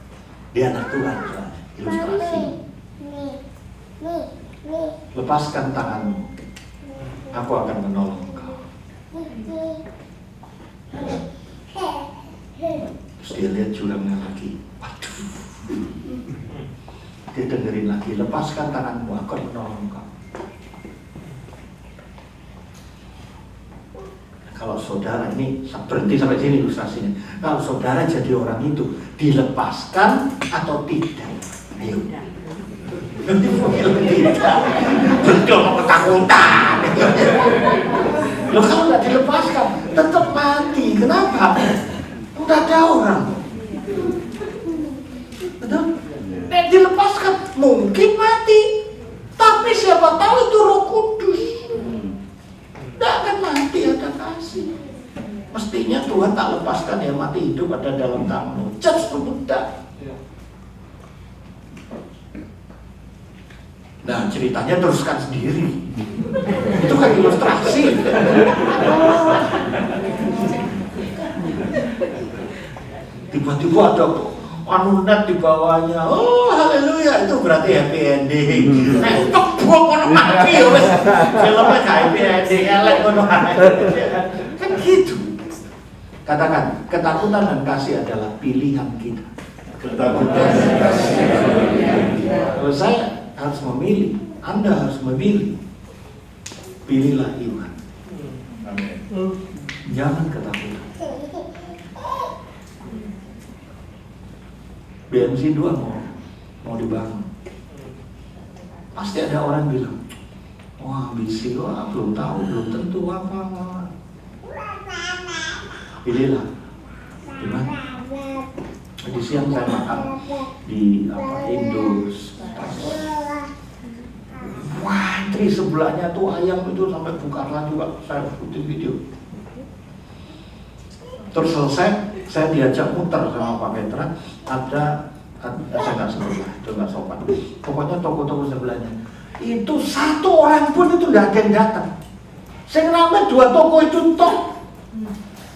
Speaker 1: Dia anak Tuhan, ilustrasi. Lepaskan tanganmu, aku akan menolong engkau. Terus dia lihat jurangnya lagi. Waduh. Dia dengerin lagi, lepaskan tanganmu, aku akan menolong engkau. Kalau saudara, ini berhenti sampai sini ilustrasinya. Kalau saudara jadi orang itu, dilepaskan atau tidak? Ayo. Nanti tidak. Betul ketakutan. Loh, kalau nggak dilepaskan, tetap mati. Kenapa? Udah ada orang. Betul? Dilepaskan, mungkin mati. Tapi siapa tahu itu Roh Kudus. Tidak akan mati, ada kasih. Mestinya Tuhan tak lepaskan ya mati hidup ada dalam tanganmu. Just tidak. Nah, ceritanya teruskan sendiri. Itu kan ilustrasi. Tiba-tiba ada anunet di bawahnya. Oh, haleluya, itu berarti happy ending. Nek tebok ono mati ya wis. Filmnya gak happy ending, elek ngono kan gitu. Katakan, ketakutan dan kasih adalah pilihan kita.
Speaker 2: Ketakutan dan kasih adalah pilihan kita.
Speaker 1: Kalau saya harus memilih, Anda harus memilih. Pilihlah iman.
Speaker 2: Amin.
Speaker 1: Jangan ketakutan. BMC 2 mau dibangun. Pasti ada orang bilang, wah BC, wah belum tahu, belum tentu apa. Pilihlah. Gimana? Di siang saya makan di Indus. Wah, antri sebelahnya tuh ayam itu sampai bukaran juga, saya ikutin video. Terus selesai, saya diajak muter sama Pak Petra. Saya nggak sebut lah, itu nggak sopan. Pokoknya toko-toko sebelahnya itu satu orang pun itu nggak ada yang datang. Saya ngerame 2 toko itu tok,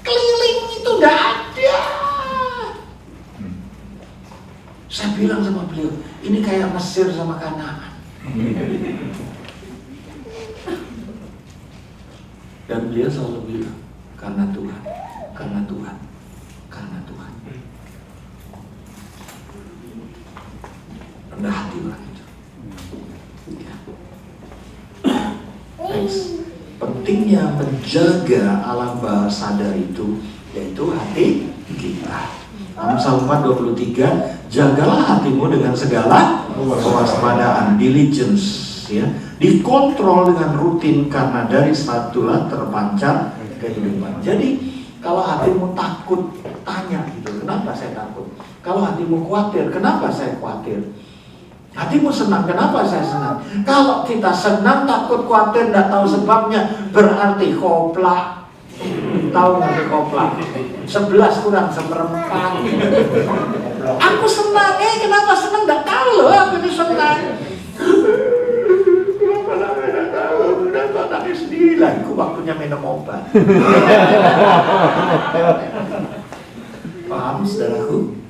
Speaker 1: keliling itu nggak ada. Saya bilang sama beliau, ini kayak Mesir sama Kanaan. Dan beliau selalu bilang, karena Tuhan, karena Tuhan, karena Tuhan. Rendah hati orang itu. Ya. Next. Pentingnya menjaga alam bawah sadar itu, yaitu hati kita. Amsal 4:23, jagalah hatimu dengan segala kewaspadaan, diligence, ya, dikontrol dengan rutin karena dari situlah terpancar kehidupan. Jadi kalau hatimu takut, tanya gitu, kenapa saya takut? Kalau hatimu khawatir, kenapa saya khawatir? Hatimu senang, kenapa saya senang? Kalau kita senang, takut, khawatir, tidak tahu sebabnya, berarti koplak. Tahu nggak koplak? 11 kurang 1/4. Aku senang, kenapa senang? Tidak tahu loh, aku itu senang. Kenapa tidak tahu? Udah tak nangis sendiri lah, itu waktunya minum obat. Paham saudaraku?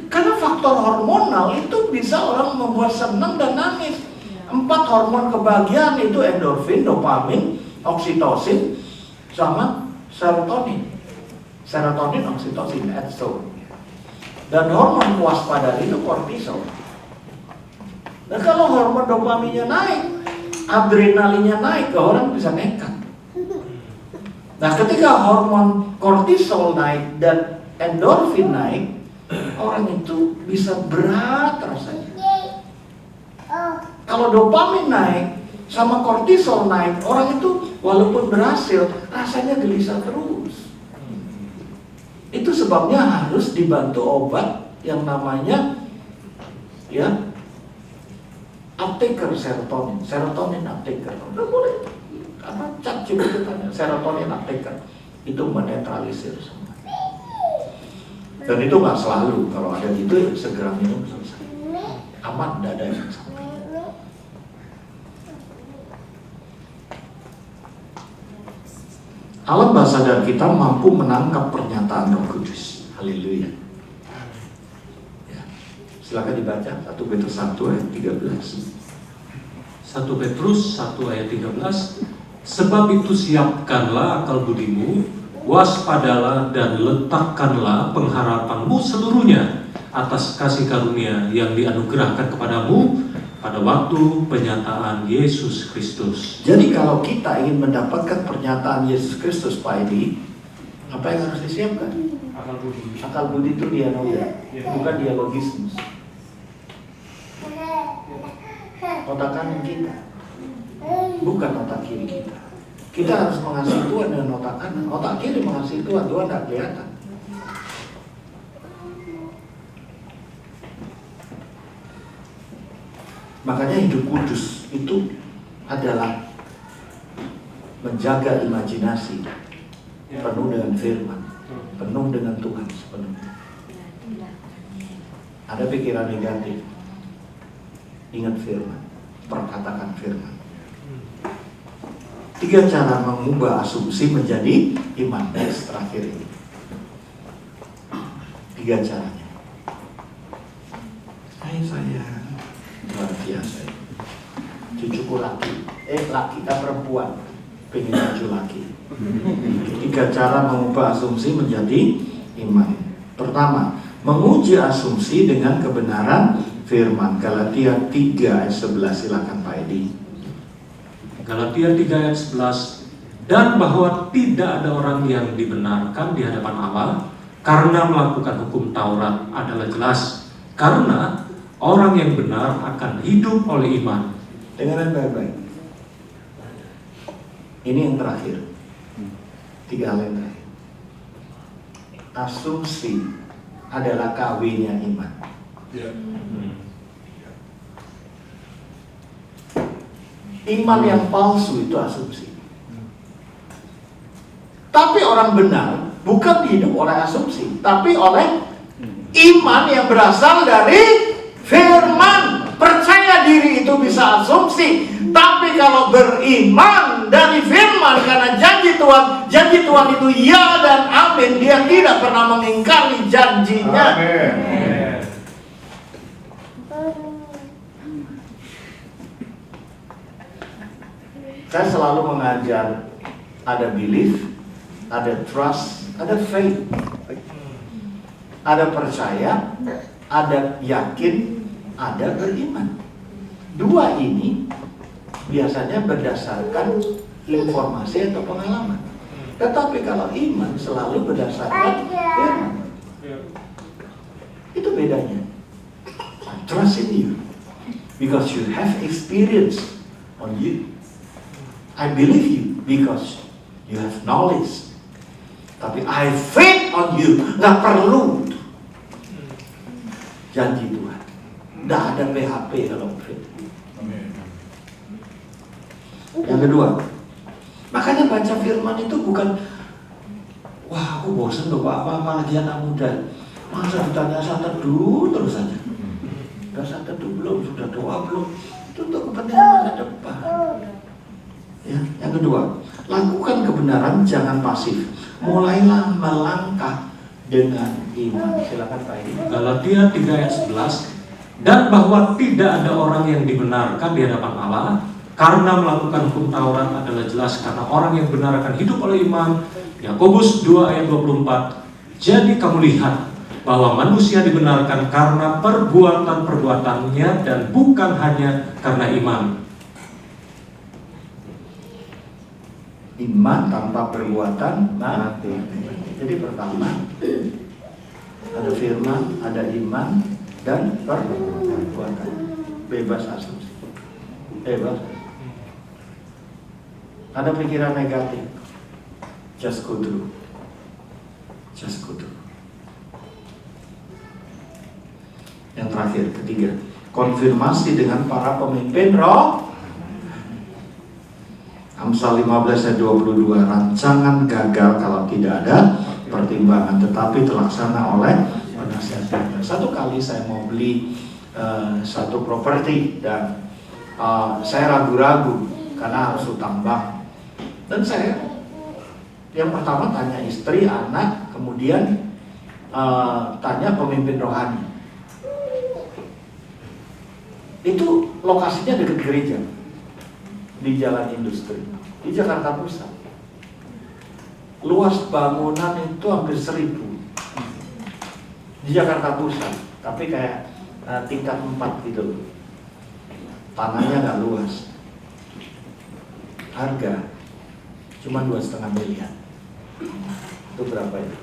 Speaker 1: Karena faktor hormonal itu bisa orang membuat senang dan nangis. 4 hormon kebahagiaan itu endorfin, dopamin, oksitosin, sama serotonin. Serotonin, oksitosin, and so. Dan hormon kewaspadaan itu kortisol. Nah kalau hormon dopaminnya naik, adrenalinnya naik, orang bisa nekat. Nah ketika hormon kortisol naik dan endorfin naik, orang itu bisa berat rasanya. Kalau dopamin naik sama kortisol naik, orang itu walaupun berhasil, rasanya gelisah terus. Itu sebabnya harus dibantu obat yang namanya uptaker serotonin, serotonin uptaker. Udah boleh, karena cat juga katanya serotonin uptaker itu menetralisir semua. Dan itu nggak selalu, kalau ada gitu segera minum selesai. Aman, tidak ada yang samping. Alam bawah sadar kita mampu menangkap pernyataan Roh Kudus. Haleluya. Ya. Silakan dibaca 1 Petrus 1 ayat 13.
Speaker 3: 1 Petrus 1 ayat 13. Sebab itu siapkanlah akal budimu, waspadalah dan letakkanlah pengharapanmu seluruhnya atas kasih karunia yang dianugerahkan kepadamu pada waktu penyataan Yesus Kristus.
Speaker 1: Jadi kalau kita ingin mendapatkan pernyataan Yesus Kristus, Pak Edi, apa yang harus disiapkan?
Speaker 3: Akal budi.
Speaker 1: Akal budi itu dialoga, bukan dialogismus. Otak kanan kita, bukan otak kiri kita. Kita harus mengasihi Tuhan dengan otak kanan. Otak kiri mengasihi Tuhan, Tuhan tidak kelihatan. Makanya hidup kudus itu adalah menjaga imajinasi, penuh dengan firman, penuh dengan Tuhan sepenuhnya. Ada pikiran negatif, ingat firman, perkatakan firman. 3 cara mengubah asumsi menjadi iman. Terakhir ini 3 caranya. Hai sayang, luar biasa. Cucuku laki perempuan, pengen cucu laki. 3 cara mengubah asumsi menjadi iman. Pertama, menguji asumsi dengan kebenaran firman. Galatia 3 ayat 11, silakan Pak Edi.
Speaker 3: Galatia 3 ayat 11. Dan bahwa tidak ada orang yang dibenarkan di hadapan Allah, karena melakukan hukum Taurat adalah jelas, karena orang yang benar akan hidup oleh iman.
Speaker 1: Dengaran baik-baik. Ini yang terakhir. 3 hal yang terakhir. Asumsi adalah kawinnya iman. Iman yang palsu itu asumsi. Tapi orang benar bukan hidup oleh asumsi, tapi oleh iman yang berasal dari firman. Percaya diri itu bisa asumsi, tapi kalau beriman dari firman, karena janji Tuhan itu ya dan amin, dia tidak pernah mengingkari janjinya.
Speaker 2: Amin.
Speaker 1: Saya selalu mengajar ada belief, ada trust, ada faith, ada percaya, ada yakin, ada beriman. 2 ini biasanya berdasarkan informasi atau pengalaman. Tetapi kalau iman selalu berdasarkan firman. Itu bedanya. I trust in you because you have experience on you. I believe you because you have knowledge. Tapi I faith on you. Nggak perlu janji Tuhan. Nggak ada PHP kalau faith. Yang kedua, makanya baca firman itu bukan, wah aku bosan loh Pak, apa lagi anak muda, masa ditanya saat teduh terus saja. Sudah saat teduh belum, sudah doa belum, itu untuk kepentingan masa depan. Ya, yang kedua, lakukan kebenaran, jangan pasif. Mulailah melangkah dengan iman. Silakan Pak Edi.
Speaker 3: Galatia 3 ayat 11, dan bahwa tidak ada orang yang dibenarkan di hadapan Allah, karena melakukan hukum Taurat adalah jelas, karena orang yang benar akan hidup oleh iman. Yakobus 2 ayat 24, jadi kamu lihat bahwa manusia dibenarkan karena perbuatan-perbuatannya dan bukan hanya karena iman.
Speaker 1: Iman tanpa perbuatan mati. Jadi pertama ada firman, ada iman, dan perbuatan. Bebas asumsi. Bebas. Ada pikiran negatif, just go through. Just go through. Yang terakhir, ketiga, konfirmasi dengan para pemimpin roh. Amsal 15 ayat 22, rancangan gagal kalau tidak ada pertimbangan, tetapi terlaksana oleh penasihat. Satu kali saya mau beli satu properti dan saya ragu-ragu karena harus utang bank. Dan saya yang pertama tanya istri, anak, kemudian tanya pemimpin rohani. Itu lokasinya dekat gereja, di Jalan Industri, di Jakarta Pusat. Luas bangunan itu hampir 1.000 di Jakarta Pusat, tapi kayak tingkat 4 gitu. Tanahnya nggak luas. Harga cuma 2,5 miliar. Itu berapa itu?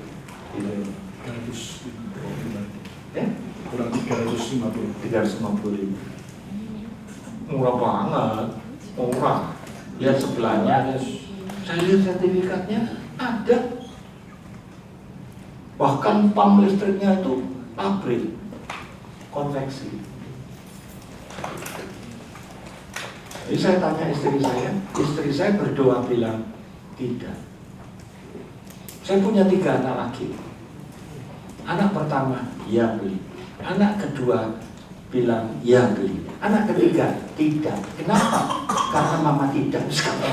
Speaker 2: Kurang
Speaker 1: 350 ribu. Murah banget, murah. Lihat sebelahnya, saya lihat sertifikatnya ada. Bahkan pump listriknya itu pabrik konveksi. Jadi saya tanya istri saya berdoa bilang tidak. Saya punya 3 anak laki. Anak pertama, ya beli. Anak kedua bilang, ya beli. Anak ketiga, tidak. Kenapa? Karena mama tidak. Karena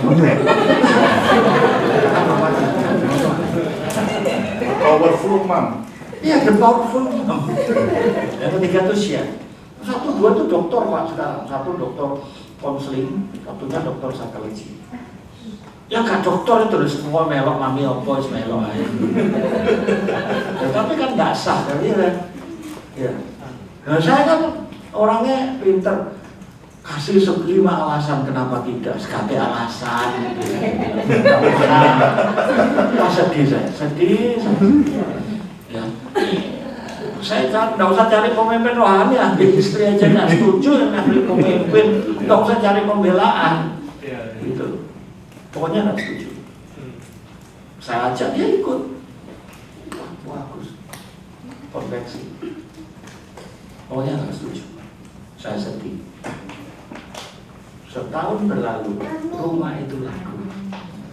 Speaker 1: mama tidak.
Speaker 2: Powerful mom.
Speaker 1: Iya, the powerful mom. Yang ketiga tuh siapa? 1, 2 tuh dokter Pak sekarang. 1 dokter konseling, satunya dokter psikologi. Ya gak dokter itu semua melok mami opo is melok aja. Ya, tapi kan nggak sah kan ya. Ya. Nah, saya kan orangnya pinter, kasih 5 alasan kenapa tidak, sekali alasan gitu. Sedih saya, sedih. Ya, Saya nggak usah cari pemimpin rohani, ahli istri aja nggak setuju yang ahli pemimpin, nggak usah cari pembelaan, gitu. Pokoknya nggak setuju. Saya ajak dia ikut, bagus, konveksi. Pokoknya nggak setuju. Saya sedih. Setahun berlalu, rumah itu laku,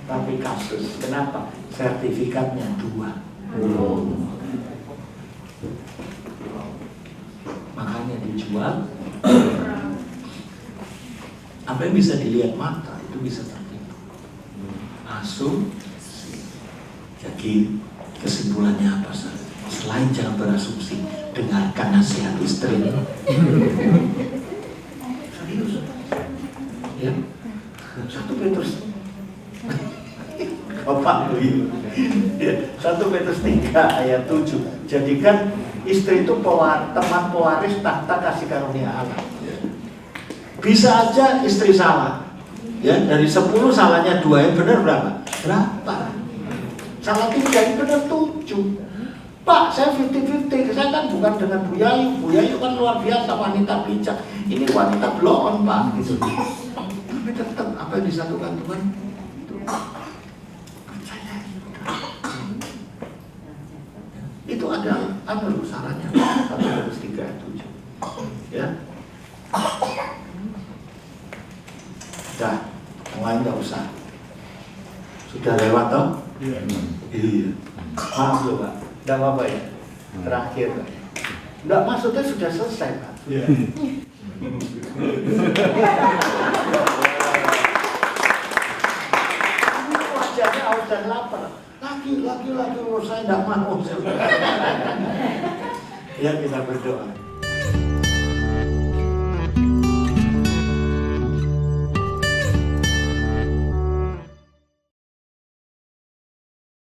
Speaker 1: tapi kasus. Kenapa? Sertifikatnya 2. Makanya dijual. Apa yang bisa dilihat mata itu bisa tertipu. Asumsi. Jadi kesimpulannya apa sih? Selain jangan berasumsi, dengarkan nasihat istri. Serius. Ya. 1 Petrus. Bapak begitu. Ya, 1 Petrus 3 ayat 7. Jadikan istri itu teman pewaris tahta kasih karunia Allah. Bisa aja istri salah. Ya, dari 10 salahnya 2, yang benar berapa? Berapa? Salah 3, yang benar 7. Pak, saya 50-50. Saya kan bukan dengan Bu Yayu. Bu Yayu kan luar biasa wanita bijak. Ini wanita blow on, Pak. Gitu. Tapi tetap apa yang disatukan Tuhan? Itu ada sarannya 1 Petrus 3 ayat 7. Ya. Sudah, yang lain nggak usah. Sudah lewat toh? Iya. Maaf loh Pak, nggak apa-apa ya. Terakhir Pak. Nggak, maksudnya sudah selesai Pak. Wajahnya haus dan lapar. Lagi, saya tidak mau. Ya, kita berdoa.